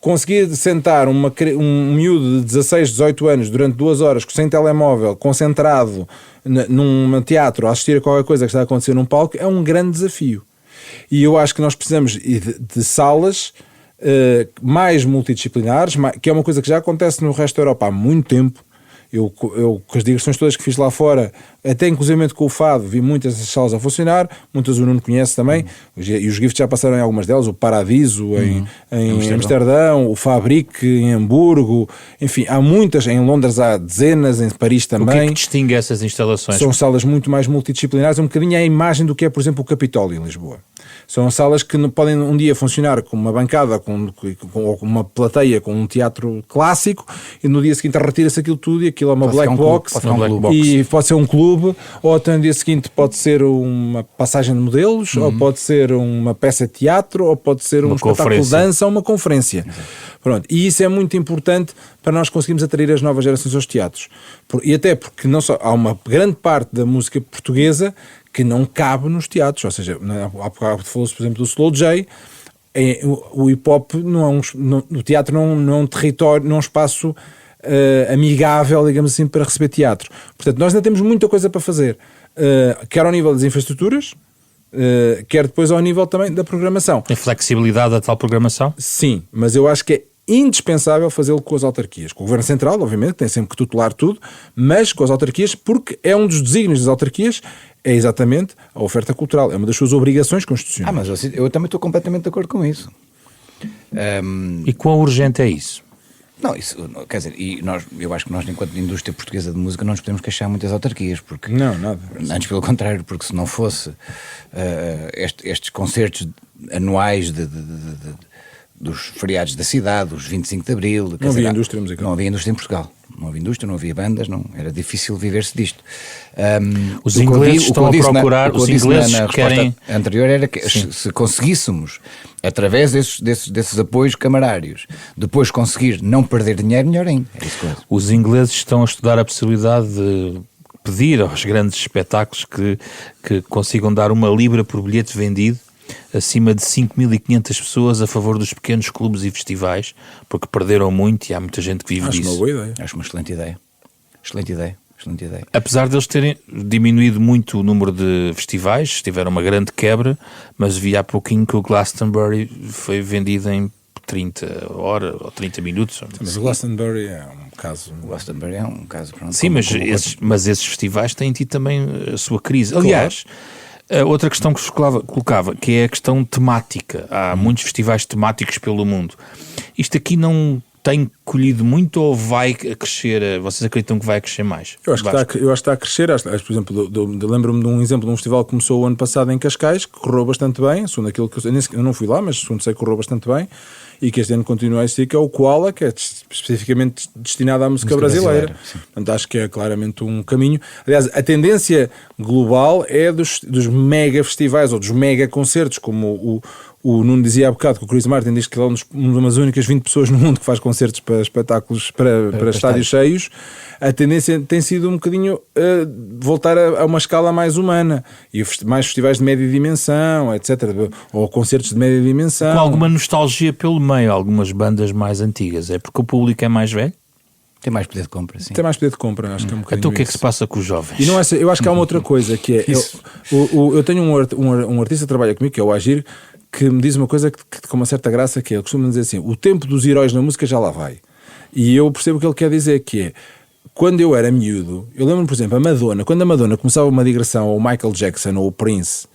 conseguir sentar um miúdo de 16, 18 anos durante 2 horas sem telemóvel, concentrado num teatro, a assistir a qualquer coisa que está a acontecer num palco, é um grande desafio. E eu acho que nós precisamos de salas mais multidisciplinares, que é uma coisa que já acontece no resto da Europa há muito tempo. Eu com as digressões todas que fiz lá fora, até inclusivamente com o Fado, vi muitas dessas salas a funcionar, muitas o Nuno conhece também, e os Gift já passaram em algumas delas, o Paradiso em Amsterdão, o Fabrique em Hamburgo, enfim, há muitas, em Londres há dezenas, em Paris também. O que é que distingue essas instalações? São salas muito mais multidisciplinares, um bocadinho a imagem do que é, por exemplo, o Capitólio em Lisboa. São salas que podem um dia funcionar como uma bancada ou com uma plateia com um teatro clássico, e no dia seguinte retira-se aquilo tudo e aquilo é uma black box, e pode ser um clube, ou até no dia seguinte pode ser uma passagem de modelos, ou pode ser uma peça de teatro, ou pode ser um espetáculo de dança, ou uma conferência. Pronto. E isso é muito importante para nós conseguirmos atrair as novas gerações aos teatros. E até porque não só, há uma grande parte da música portuguesa que não cabe nos teatros, ou seja, há bocado falou-se, por exemplo, do Slow J. O hip-hop no teatro não é um território, não é um espaço amigável, digamos assim, para receber teatro. Portanto, nós ainda temos muita coisa para fazer, quer ao nível das infraestruturas, quer depois ao nível também da programação. Tem flexibilidade da tal programação? Sim, mas eu acho que é indispensável fazê-lo com as autarquias. Com o Governo Central, obviamente, tem sempre que tutelar tudo, mas com as autarquias, porque é um dos desígnios das autarquias, é exatamente a oferta cultural, é uma das suas obrigações constitucionais. Mas eu também estou completamente de acordo com isso. E quão urgente é isso? Não, isso, quer dizer, eu acho que nós, enquanto indústria portuguesa de música, não nos podemos queixar muito das autarquias, porque... Não, nada. Antes, pelo contrário, porque se não fosse estes concertos anuais dos feriados da cidade, os 25 de Abril... Não havia indústria musical. Não havia indústria em Portugal. Não havia indústria, não havia bandas, era difícil viver-se disto. Os ingleses estão a procurar, os ingleses querem... A anterior era que se conseguíssemos, através desses apoios camarários, depois conseguir não perder dinheiro, melhor ainda. É isso que eu... Os ingleses estão a estudar a possibilidade de pedir aos grandes espetáculos que consigam dar uma libra por bilhete vendido, acima de 5.500 pessoas, a favor dos pequenos clubes e festivais, porque perderam muito e há muita gente que vive disso. Acho uma boa ideia. Acho uma excelente ideia. Excelente ideia. Excelente ideia. Apesar deles terem diminuído muito o número de festivais, tiveram uma grande quebra, mas vi há pouquinho que o Glastonbury foi vendido em 30 horas ou 30 minutos. Mas o Glastonbury é um caso... O Glastonbury é um caso... Pronto, sim, mas esses festivais têm tido também a sua crise. Aliás... Outra questão que se colocava, que é a questão temática. Há muitos festivais temáticos pelo mundo. Isto aqui não tem colhido muito ou vai crescer? Vocês acreditam que vai crescer mais? Eu acho que está a crescer. Por exemplo, lembro-me de um exemplo de um festival que começou o ano passado em Cascais, que correu bastante bem, segundo aquilo que eu não fui lá, mas segundo sei que correu bastante bem, e que este ano continua a existir, que é o Koala, que é especificamente destinado à música brasileira. Portanto, acho que é claramente um caminho. Aliás, a tendência global é dos mega festivais ou dos mega concertos, como o Nuno dizia há bocado, que o Chris Martin diz que ele é uma das únicas 20 pessoas no mundo que faz concertos para espetáculos, para estádios cheios. A tendência tem sido um bocadinho voltar a uma escala mais humana, e mais festivais de média dimensão, etc., ou concertos de média dimensão. Com alguma nostalgia pelo meio, algumas bandas mais antigas, é porque o público é mais velho? Tem mais poder de compra, sim. Tem mais poder de compra, acho que é um bocadinho. Então o que é que se passa com os jovens? E não é, eu acho que há uma outra coisa, que é... eu tenho um artista que trabalha comigo, que é o Agir, que me diz uma coisa que com uma certa graça, que é, ele costuma dizer assim, o tempo dos heróis na música já lá vai. E eu percebo o que ele quer dizer, que é, quando eu era miúdo, eu lembro-me, por exemplo, quando a Madonna começava uma digressão ao Michael Jackson ou ao Prince,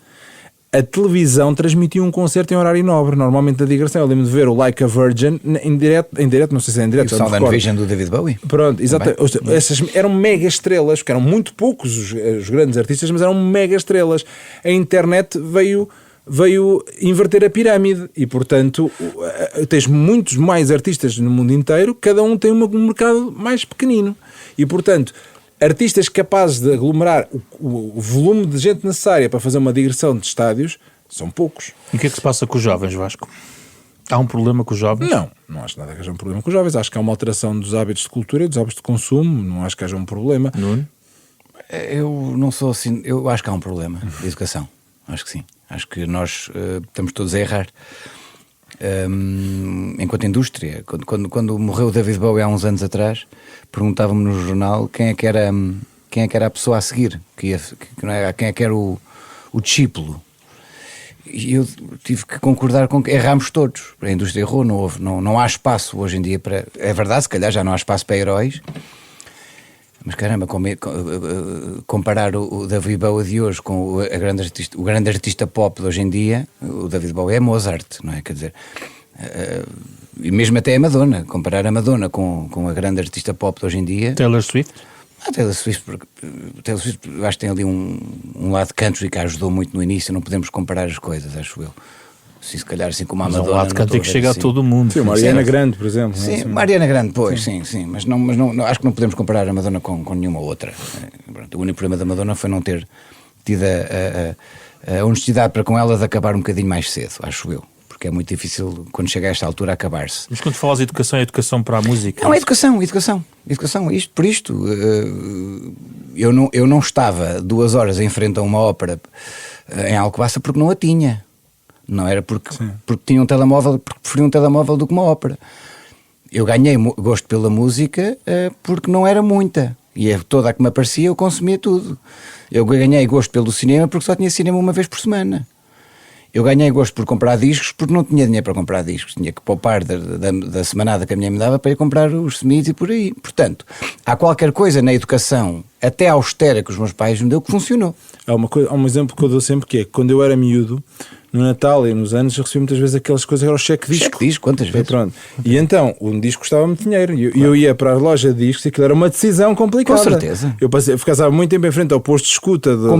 a televisão transmitia um concerto em horário nobre, normalmente da digressão. Eu lembro de ver o Like a Virgin em direto, não sei se é em direto. E o Sound and Vision do David Bowie. Pronto, exatamente. Essas eram mega estrelas, porque eram muito poucos os grandes artistas, mas eram mega estrelas. A internet veio inverter a pirâmide e, portanto, tens muitos mais artistas no mundo inteiro, cada um tem um mercado mais pequenino. E, portanto, artistas capazes de aglomerar o volume de gente necessária para fazer uma digressão de estádios são poucos. E o que é que se passa com os jovens, Vasco? Há um problema com os jovens? Não acho nada que haja um problema com os jovens. Acho que há uma alteração dos hábitos de cultura e dos hábitos de consumo. Não acho que haja um problema. Nuno? Eu não sou assim. Eu acho que há um problema de educação. Acho que sim. Acho que nós estamos todos a errar. enquanto indústria. Quando morreu o David Bowie há uns anos atrás, perguntavam-me no jornal quem é que era a pessoa a seguir, quem é que era o discípulo. E eu tive que concordar com que erramos todos. A indústria errou, não há espaço hoje em dia para... É verdade, se calhar já não há espaço para heróis, mas caramba, comparar o David Bowie de hoje com o grande artista pop de hoje em dia, o David Bowie é Mozart, não é? Quer dizer, e mesmo até a Madonna, comparar a Madonna com a grande artista pop de hoje em dia... Taylor Swift? Taylor Swift, eu acho que tem ali um lado de country que ajudou muito no início, não podemos comparar as coisas, acho eu. Se calhar assim como a Madonna... Mas um lado de country que chega a todo o mundo. Sim, Mariana Grande, por exemplo. Sim, assim. Mariana Grande, pois, sim, mas não, acho que não podemos comparar a Madonna com nenhuma outra. O único problema da Madonna foi não ter tido a honestidade para com ela de acabar um bocadinho mais cedo, acho eu. Porque é muito difícil, quando chega a esta altura, acabar-se. Mas quando falas de educação, é educação para a música? Não, é educação. Por isto, eu não estava 2 horas em frente a uma ópera em Alcobaça porque não a tinha. Não era porque tinha um telemóvel, porque preferia um telemóvel do que uma ópera. Eu ganhei gosto pela música porque não era muita. E toda a que me aparecia eu consumia tudo. Eu ganhei gosto pelo cinema porque só tinha cinema uma vez por semana. Eu ganhei gosto por comprar discos porque não tinha dinheiro para comprar discos. Tinha que poupar da semanada que a minha me dava para ir comprar os Smiths e por aí. Portanto, há qualquer coisa na educação, até austera, que os meus pais me deu, que funcionou. Há um exemplo que eu dou sempre, que é quando eu era miúdo, no Natal e nos anos, eu recebi muitas vezes aquelas coisas que eram o cheque-disco. Cheque-disco, quantas vezes? Pronto. E então, um disco custava muito dinheiro. E eu ia para a loja de discos e aquilo era uma decisão complicada. Com certeza. Eu ficava muito tempo em frente ao posto de escuta da loja.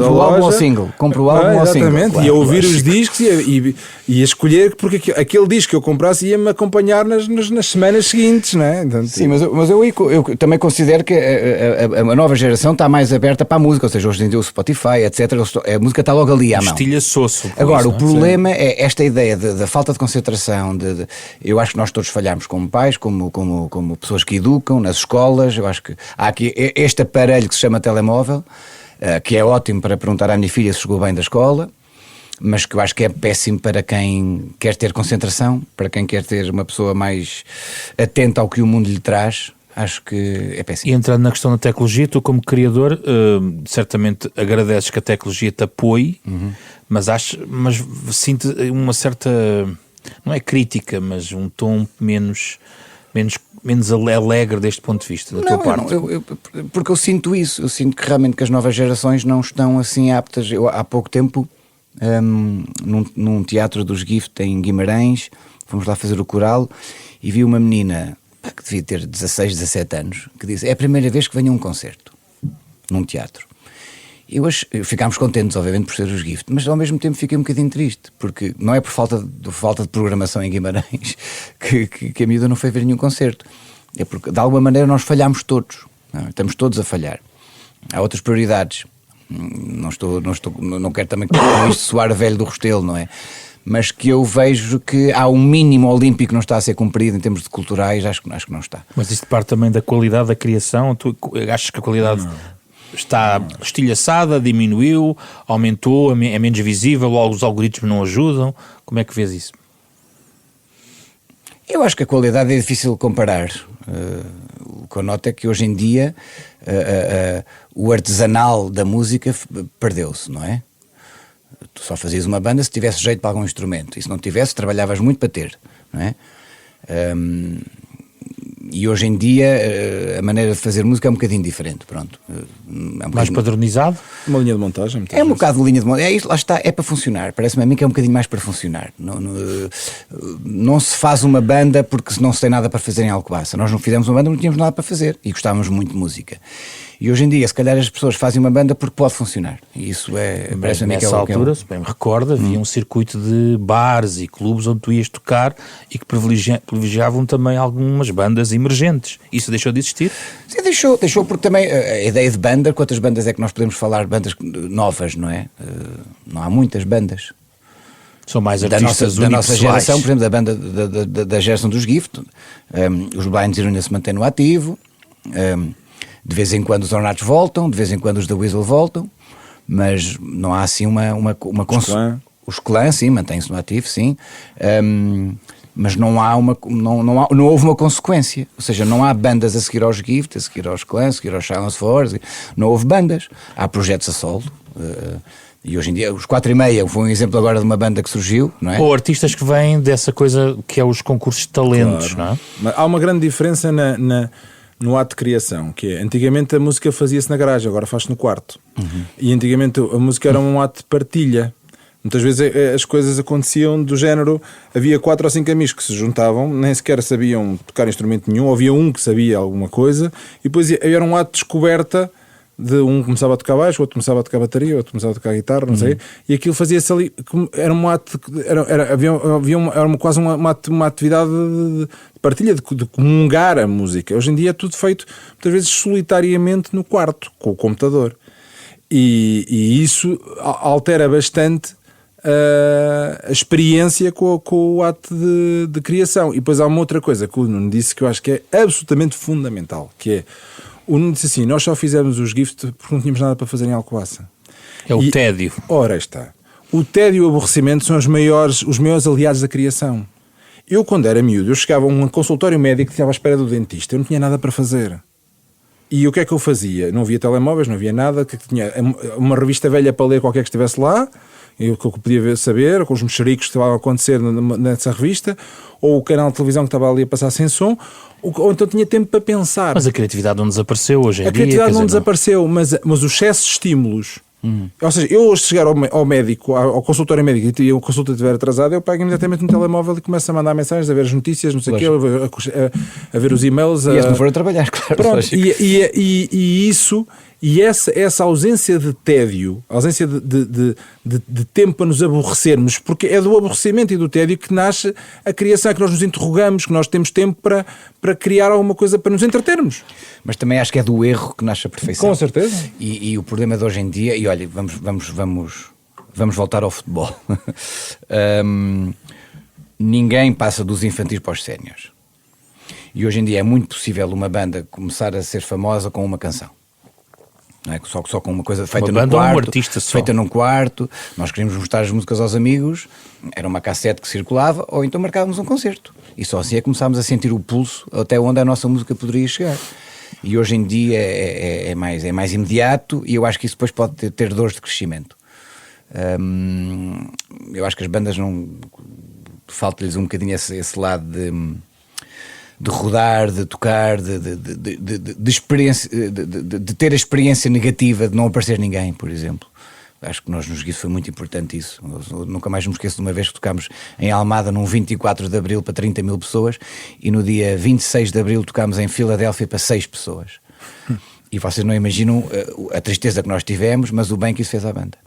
Compro o álbum ao single. Exatamente. Claro, e a ouvir os discos e a escolher, porque aquele disco que eu comprasse ia-me acompanhar nas semanas seguintes, não é? Então, sim, mas eu também considero que a nova geração está mais aberta para a música, ou seja, hoje em dia o Spotify, etc. A música está logo ali à mão. Estilha soço. Agora, o problema é esta ideia da falta de concentração. Eu acho que nós todos falhamos como pais, como pessoas que educam nas escolas. Eu acho que há aqui este aparelho que se chama telemóvel, que é ótimo para perguntar à minha filha se chegou bem da escola, mas que eu acho que é péssimo para quem quer ter concentração, para quem quer ter uma pessoa mais atenta ao que o mundo lhe traz. Acho que é péssimo. E entrando na questão da tecnologia, tu como criador certamente agradeces que a tecnologia te apoie, mas sinto uma certa, não é crítica, mas um tom menos alegre deste ponto de vista, da tua parte. Porque eu sinto isso, eu sinto que realmente que as novas gerações não estão assim aptas. Eu há pouco tempo, num teatro dos Gift em Guimarães, fomos lá fazer o coral e vi uma menina que devia ter 16, 17 anos, que disse: é a primeira vez que venho a um concerto num teatro. Ficámos contentes, obviamente, por ser os Gift, mas ao mesmo tempo fiquei um bocadinho triste, porque não é por falta de programação em Guimarães que a miúda não foi ver nenhum concerto. É porque, de alguma maneira, nós falhamos todos. Não, estamos todos a falhar. Há outras prioridades. Não quero também com isto soar velho do Restelo, não é? Mas que eu vejo que há um mínimo olímpico que não está a ser cumprido em termos de culturais, acho que não está. Mas isso parte também da qualidade da criação. Tu achas que a qualidade está estilhaçada, diminuiu, aumentou, é menos visível, logo os algoritmos não ajudam? Como é que vês isso? Eu acho que a qualidade é difícil comparar. O que eu noto é que hoje em dia o artesanal da música perdeu-se, não é? Tu só fazias uma banda se tivesse jeito para algum instrumento, e se não tivesse, trabalhavas muito para ter, não é? E hoje em dia a maneira de fazer música é um bocadinho diferente, pronto. Mais padronizado? Uma linha de montagem. É um bocado de linha de montagem, lá está, é para funcionar. Parece-me a mim que é um bocadinho mais para funcionar. Não se faz uma banda porque não se tem nada para fazer em Alcobaça. Nós não fizemos uma banda, não tínhamos nada para fazer e gostávamos muito de música. E hoje em dia, se calhar as pessoas fazem uma banda porque pode funcionar. E isso parece-me que é o que é. Nessa altura, se bem me recordo, havia um circuito de bares e clubes onde tu ias tocar e que privilegiavam também algumas bandas emergentes. Isso deixou de existir? Sim, deixou porque também a ideia de banda, quantas bandas é que nós podemos falar, bandas novas, não é? Não há muitas bandas. São mais artistas da nossa geração, por exemplo, da banda da geração dos Gift. Os Blind Zero se mantêm no ativo. De vez em quando os Ornatos voltam, de vez em quando os da Weasel voltam, mas não há assim uma Os Clã, sim, mantém-se no ativo, sim. mas não houve uma consequência. Ou seja, não há bandas a seguir aos Gift, a seguir aos Clans, a seguir aos Silence Force, não houve bandas. Há projetos a solo. E hoje em dia, os 4 e meia foi um exemplo agora de uma banda que surgiu, não é? Ou artistas que vêm dessa coisa que é os concursos de talentos, Claro. não é? Mas há uma grande diferença no ato de criação, que é, antigamente a música fazia-se na garagem, agora faz-se no quarto. E antigamente a música era um ato de partilha. Muitas vezes as coisas aconteciam do género, havia 4 ou 5 amigos que se juntavam, nem sequer sabiam tocar instrumento nenhum, havia um que sabia alguma coisa, e depois era um ato de descoberta, de um começava a tocar baixo, outro começava a tocar bateria, outro começava a tocar guitarra, não sei, e aquilo fazia-se ali, era um ato, era quase uma atividade de partilha, de comungar a música. Hoje em dia é tudo feito, muitas vezes, solitariamente no quarto, com o computador. E isso altera bastante a experiência com o ato de criação. E depois há uma outra coisa que o Nuno disse que eu acho que é absolutamente fundamental, que é, o Nuno disse assim, nós só fizemos os Gift porque não tínhamos nada para fazer em Alcobaça. É o tédio. Ora está. O tédio e o aborrecimento são os maiores aliados da criação. Eu, quando era miúdo, eu chegava a um consultório médico que estava à espera do dentista, eu não tinha nada para fazer. E o que é que eu fazia? Não havia telemóveis, não havia nada, que tinha uma revista velha para ler qualquer que estivesse lá, o que eu podia saber, com os mexericos que estavam a acontecer nessa revista, ou o canal de televisão que estava ali a passar sem som, ou então tinha tempo para pensar. Mas a criatividade não desapareceu hoje em dia. A criatividade não desapareceu, mas o excesso de estímulos. Ou seja, eu hoje chegar ao médico, ao consultório médico, e a consulta estiver atrasada, eu pego imediatamente no telemóvel e começo a mandar mensagens, a ver as notícias, não sei o quê, a ver os e-mails. E se não for a trabalhar, claro. Pronto, e isso, e essa ausência de tédio, a ausência de tempo para nos aborrecermos, porque é do aborrecimento e do tédio que nasce a criação, é que nós nos interrogamos, que nós temos tempo para criar alguma coisa para nos entretermos. Mas também acho que é do erro que nasce a perfeição. Com certeza. E o problema de hoje em dia, e olha, vamos voltar ao futebol. Ninguém passa dos infantis para os séniores. E hoje em dia é muito possível uma banda começar a ser famosa com uma canção. Não é? Só com uma coisa feita uma num banda quarto, ou um artista só. feita num quarto. Nós queríamos mostrar as músicas aos amigos, era uma cassete que circulava, ou então marcávamos um concerto. E só assim é que começámos a sentir o pulso até onde a nossa música poderia chegar. E hoje em dia é mais imediato, e eu acho que isso depois pode ter dores de crescimento. Eu acho que as bandas não... falta-lhes um bocadinho esse lado de rodar, de tocar, de experiência, de ter a experiência negativa de não aparecer ninguém, por exemplo. Acho que nós nos Gift foi muito importante isso. Eu nunca mais me esqueço de uma vez que tocámos em Almada num 24 de Abril para 30 mil pessoas, e no dia 26 de Abril tocámos em Filadélfia para 6 pessoas. E vocês não imaginam a tristeza que nós tivemos, mas o bem que isso fez à banda.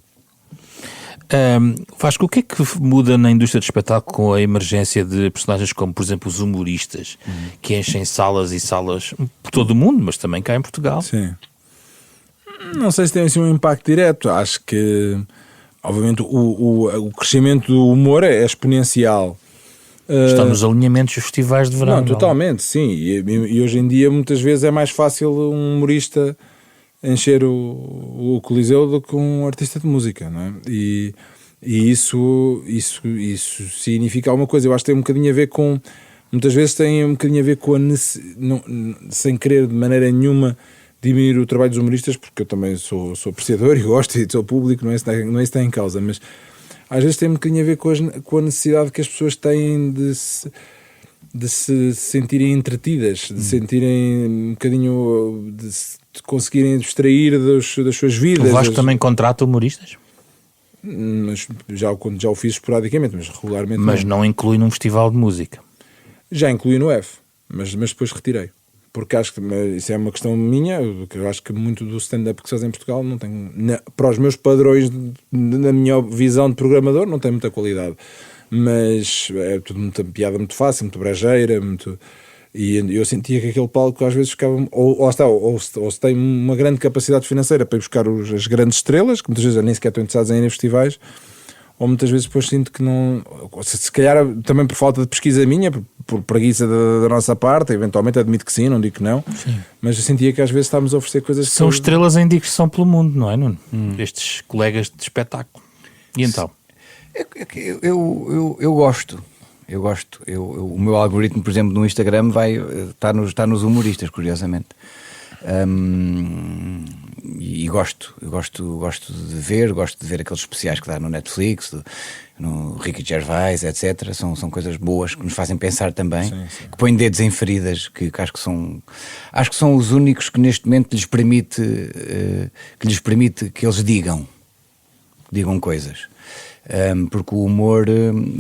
Vasco, o que é que muda na indústria do espetáculo com a emergência de personagens como, por exemplo, os humoristas, que enchem salas e salas por todo o mundo, mas também cá em Portugal? Sim. Não sei se tem assim um impacto direto. Acho que, obviamente, o crescimento do humor é exponencial. Está nos alinhamentos dos festivais de verão. Não, totalmente, sim. E hoje em dia, muitas vezes, é mais fácil um humorista encher o Coliseu do que um artista de música, não é? E isso significa alguma coisa. Eu acho que tem um bocadinho a ver com... Muitas vezes tem um bocadinho a ver com sem querer de maneira nenhuma diminuir o trabalho dos humoristas, porque eu também sou apreciador e gosto e sou público, não é isso que está em causa, mas às vezes tem um bocadinho a ver com a necessidade que as pessoas têm de se sentirem entretidas, de sentirem um bocadinho, de conseguirem abstrair das suas vidas. O Vasco também contrata humoristas? Mas já o fiz esporadicamente, mas regularmente mas não inclui num festival de música? Já incluí no F, mas depois retirei. Porque acho que isso é uma questão minha, que eu acho que muito do stand-up que se faz em Portugal não tem, para os meus padrões, na minha visão de programador, não tem muita qualidade. Mas é tudo muita piada muito fácil, muito brejeira, e eu sentia que aquele palco às vezes ficava, ou se tem uma grande capacidade financeira para ir buscar as grandes estrelas, que muitas vezes nem sequer estão interessados em ir a festivais, ou muitas vezes depois sinto que não, se calhar também por falta de pesquisa minha, por preguiça da nossa parte, eventualmente admito que sim, não digo que não, sim. Mas eu sentia que às vezes estávamos a oferecer coisas... São estrelas em digressão pelo mundo, não é, Nuno? Estes colegas de espetáculo. E então? Eu gosto. Eu gosto. O meu algoritmo, por exemplo, no Instagram está nos humoristas, curiosamente. E gosto de ver aqueles especiais que dá no Netflix, no Ricky Gervais, etc. São coisas boas que nos fazem pensar também, sim. Que põem dedos em feridas, que acho que são os únicos que neste momento lhes permite que eles digam coisas. Porque o humor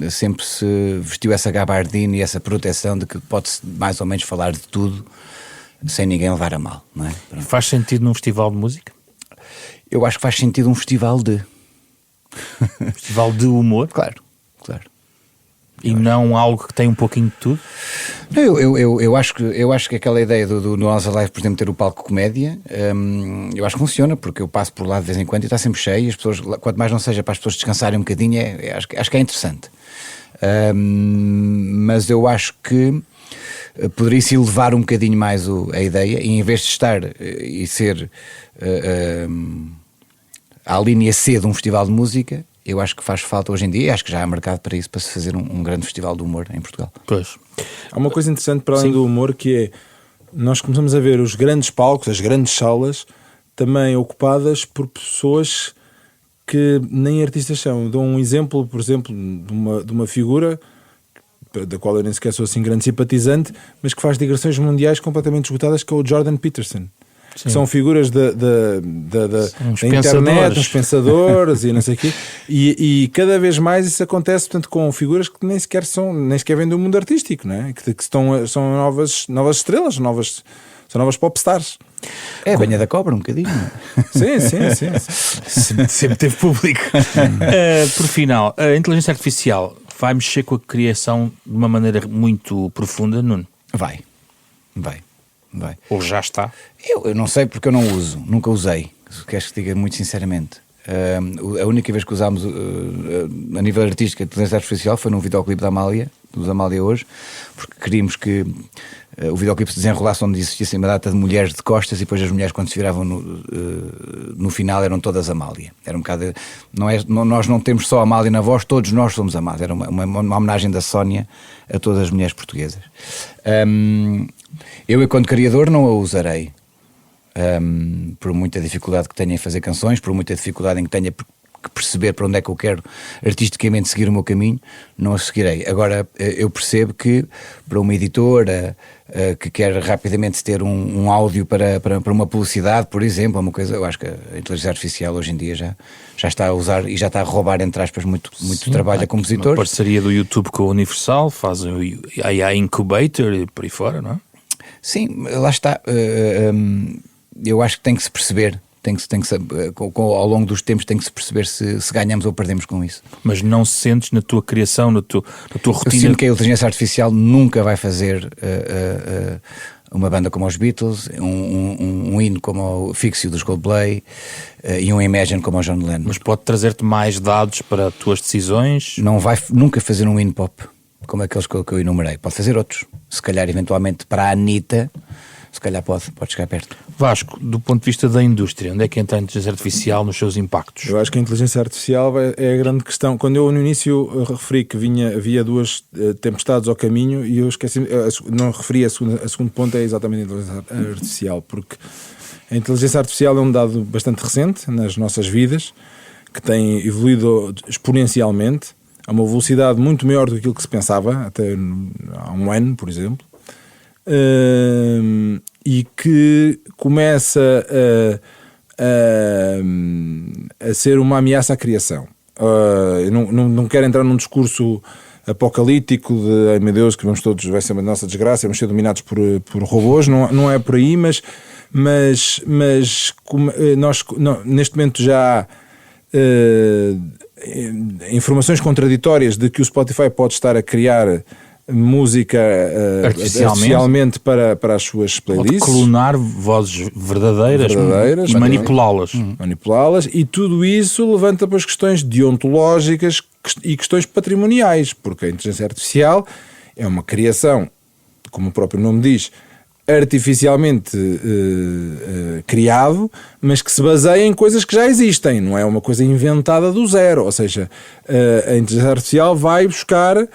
sempre se vestiu essa gabardina e essa proteção de que pode-se mais ou menos falar de tudo sem ninguém levar a mal, não é? Faz sentido num festival de música? Eu acho que faz sentido um festival de humor? Claro. E não algo que tem um pouquinho de tudo? Eu acho que aquela ideia do Nós Alive, por exemplo, ter o palco comédia, eu acho que funciona, porque eu passo por lá de vez em quando e está sempre cheio, e as pessoas, quanto mais não seja para as pessoas descansarem um bocadinho, acho que é interessante. Mas eu acho que poderia-se elevar um bocadinho mais a ideia, e em vez de estar e ser à linha C de um festival de música, eu acho que faz falta hoje em dia, e acho que já há mercado para isso, para se fazer um grande festival de humor em Portugal. Pois. Há uma coisa interessante para além do humor, que é, nós começamos a ver os grandes palcos, as grandes salas, também ocupadas por pessoas que nem artistas são. Dou um exemplo, por exemplo, de uma figura da qual eu nem sequer sou assim grande simpatizante, mas que faz digressões mundiais completamente esgotadas, que é o Jordan Peterson. Que são figuras da internet, uns pensadores e não sei o quê, e cada vez mais isso acontece, portanto, com figuras que nem sequer vêm do mundo artístico, não é? Que são novas estrelas, são novas popstars. É a banha da cobra, um bocadinho. Sim. Sempre teve público. Por final, a inteligência artificial vai mexer com a criação de uma maneira muito profunda, Nuno? Vai. Ou já está? Eu não sei, porque eu não uso, nunca usei. Queres que diga muito sinceramente? A única vez que usámos a nível artístico a inteligência artificial foi num videoclipe dos Amália Hoje, porque queríamos que o videoclipe se desenrolasse onde existisse uma data de mulheres de costas, e depois as mulheres, quando se viravam no final, eram todas Amália. Era um bocado, nós não temos só Amália na voz, todos nós somos Amália. Era uma homenagem da Sónia a todas as mulheres portuguesas. Eu, enquanto criador, não a usarei, por muita dificuldade que tenha em fazer canções, por muita dificuldade em que tenha que perceber para onde é que eu quero artisticamente seguir o meu caminho, não a seguirei. Agora, eu percebo que para uma editora que quer rapidamente ter um áudio para uma publicidade, por exemplo, uma coisa, eu acho que a inteligência artificial hoje em dia já está a usar e já está a roubar, entre aspas, muito trabalho a compositores. Uma parceria do YouTube com a Universal, fazem o AI Incubator e por aí fora, não é? Sim, lá está. Eu acho que tem que se perceber, ao longo dos tempos tem que se perceber se ganhamos ou perdemos com isso. Mas não sentes na tua criação, na tua rotina? Eu sinto que a inteligência artificial nunca vai fazer uma banda como os Beatles, um hino como o Fixio dos Coldplay, e um Imagine como o John Lennon. Mas pode trazer-te mais dados para as tuas decisões? Não vai nunca fazer um hino pop como aqueles que eu enumerei. Pode fazer outros. Se calhar, eventualmente, para a Anitta, se calhar pode chegar perto. Vasco, do ponto de vista da indústria, onde é que entra a inteligência artificial nos seus impactos? Eu acho que a inteligência artificial é a grande questão. Quando eu no início referi que havia duas tempestades ao caminho, e eu esqueci, não referi a segundo ponto, é exatamente a inteligência artificial, porque a inteligência artificial é um dado bastante recente nas nossas vidas, que tem evoluído exponencialmente, a uma velocidade muito maior do que se pensava, até há um ano, por exemplo, e que começa a ser uma ameaça à criação. Eu não quero entrar num discurso apocalíptico de, ai meu Deus, que vai ser uma nossa desgraça, vamos ser dominados por robôs, não é por aí, mas nós neste momento já há informações contraditórias de que o Spotify pode estar a criar música artificialmente para as suas playlists. Pode clonar vozes verdadeiras e manipulá-las. E tudo isso levanta depois questões deontológicas e questões patrimoniais, porque a inteligência artificial é uma criação, como o próprio nome diz, artificialmente criado, mas que se baseia em coisas que já existem, não é uma coisa inventada do zero. Ou seja, a inteligência artificial vai buscar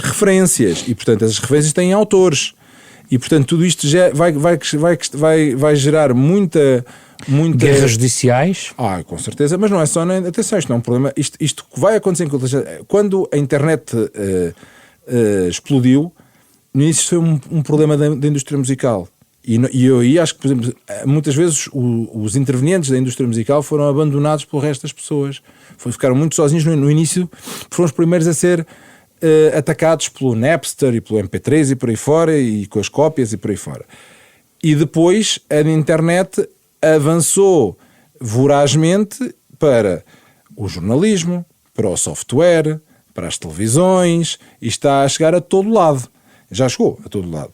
referências. E, portanto, essas referências têm autores. E, portanto, tudo isto já vai gerar muita... Guerras judiciais? Com certeza, mas não é só... Atenção, isto não é um problema. Isto vai acontecer quando a internet explodiu, no início foi um problema da indústria musical. E eu acho que, por exemplo, muitas vezes os intervenientes da indústria musical foram abandonados pelo resto das pessoas. Ficaram muito sozinhos no início, foram os primeiros a ser atacados pelo Napster e pelo MP3 e por aí fora, e com as cópias e por aí fora. E depois a internet avançou vorazmente para o jornalismo, para o software, para as televisões, e está a chegar a todo lado. Já chegou a todo lado.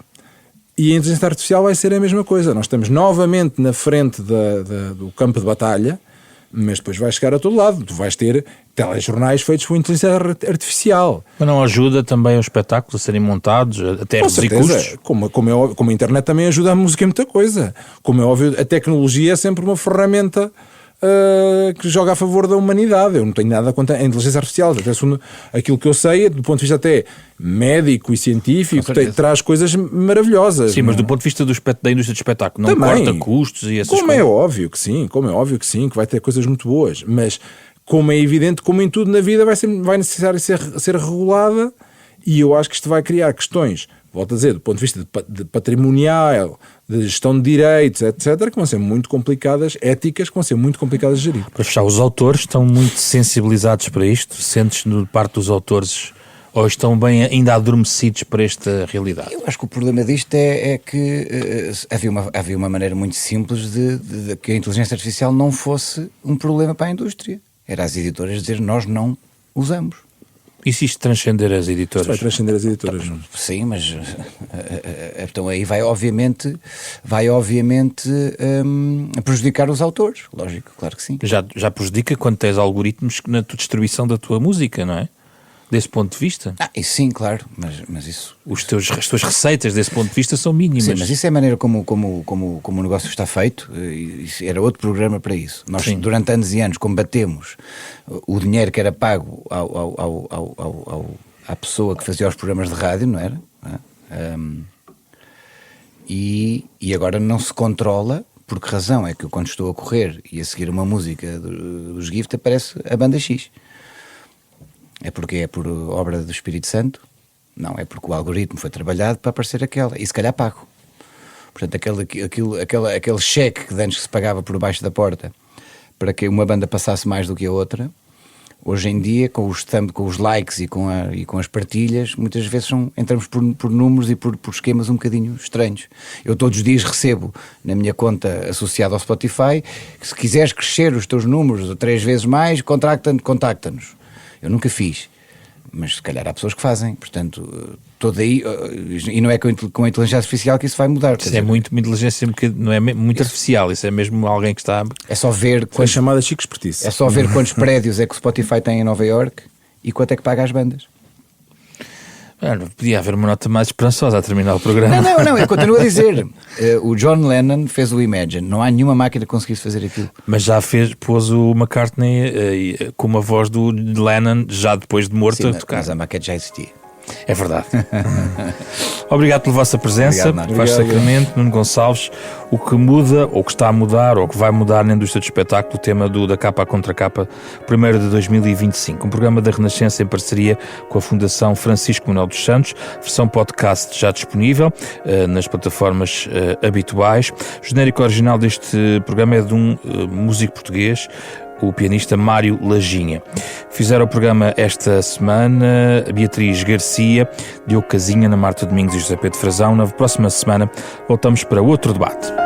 E a inteligência artificial vai ser a mesma coisa. Nós estamos novamente na frente do campo de batalha, mas depois vai chegar a todo lado. Tu vais ter telejornais feitos por inteligência artificial. Mas não ajuda também os espetáculos a serem montados, até reduzir custos? Como a internet também ajuda a música em muita coisa. Como é óbvio, a tecnologia é sempre uma ferramenta que joga a favor da humanidade. Eu não tenho nada contra a inteligência artificial. Até aquilo que eu sei, do ponto de vista até médico e científico, traz coisas maravilhosas. Sim, mas do ponto de vista da indústria do espetáculo, não também corta custos e essas coisas? Como é óbvio que sim, que vai ter coisas muito boas. Mas, como é evidente, como em tudo na vida, vai necessitar ser regulada, e eu acho que isto vai criar questões, volto a dizer, do ponto de vista de patrimonial, de gestão de direitos, etc., que vão ser muito complicadas, éticas, que vão ser muito complicadas de gerir. Para fechar, os autores estão muito sensibilizados para isto? Sentes-te de parte dos autores, ou estão bem ainda adormecidos para esta realidade? Eu acho que o problema disto é que havia uma maneira muito simples de que a inteligência artificial não fosse um problema para a indústria. Era as editoras dizer, nós não usamos. E se isto transcender as editoras? Vai transcender as editoras, não? Sim, mas então aí vai obviamente prejudicar os autores, lógico, claro que sim. Já prejudica quando tens algoritmos na tua distribuição da tua música, não é? Desse ponto de vista? Isso sim, claro, mas isso... As tuas receitas desse ponto de vista são mínimas. Sim, mas isso é a maneira como o negócio está feito, isso era outro programa para isso. Nós, durante anos e anos, combatemos o dinheiro que era pago à pessoa que fazia os programas de rádio, não era? E agora não se controla. Por que razão é que eu, quando estou a correr e a seguir uma música dos Gift, aparece a banda X? É porque é por obra do Espírito Santo? Não, é porque o algoritmo foi trabalhado para aparecer aquela, e se calhar pago. Portanto, aquele cheque que antes se pagava por baixo da porta para que uma banda passasse mais do que a outra, hoje em dia, com os likes e com as partilhas, muitas vezes entramos por números e por esquemas um bocadinho estranhos. Eu todos os dias recebo na minha conta associada ao Spotify que, se quiseres crescer os teus números 3 vezes mais, contacta-nos. Eu nunca fiz, mas se calhar há pessoas que fazem, portanto, todo aí, e não é com a inteligência artificial que isso vai mudar. Isso é muito uma inteligência, não é muito artificial, isso é mesmo alguém que está... É só ver... É chamada chique expertise. É só ver quantos prédios é que o Spotify tem em Nova Iorque e quanto é que paga às bandas. Podia haver uma nota mais esperançosa a terminar o programa. Não, eu continuo a dizer. O John Lennon fez o Imagine. Não há nenhuma máquina que conseguisse fazer aquilo. Mas já pôs o McCartney com uma voz do Lennon, já depois de morto, a tocar. Mas a maquete já existia. É verdade. Obrigado pela vossa presença. Vasco Sacramento, Nuno Gonçalves. O que muda, ou que está a mudar, ou que vai mudar na indústria do espetáculo, o tema da capa à contracapa, 1º de 2025. Um programa da Renascença em parceria com a Fundação Francisco Manuel dos Santos. Versão podcast já disponível nas plataformas habituais. O genérico original deste programa é de um músico português, o pianista Mário Lajinha. Fizeram o programa esta semana a Beatriz Garcia, Diogo Casinha, Ana Marta Domingos e José Pedro Frazão. Na próxima semana voltamos para outro debate.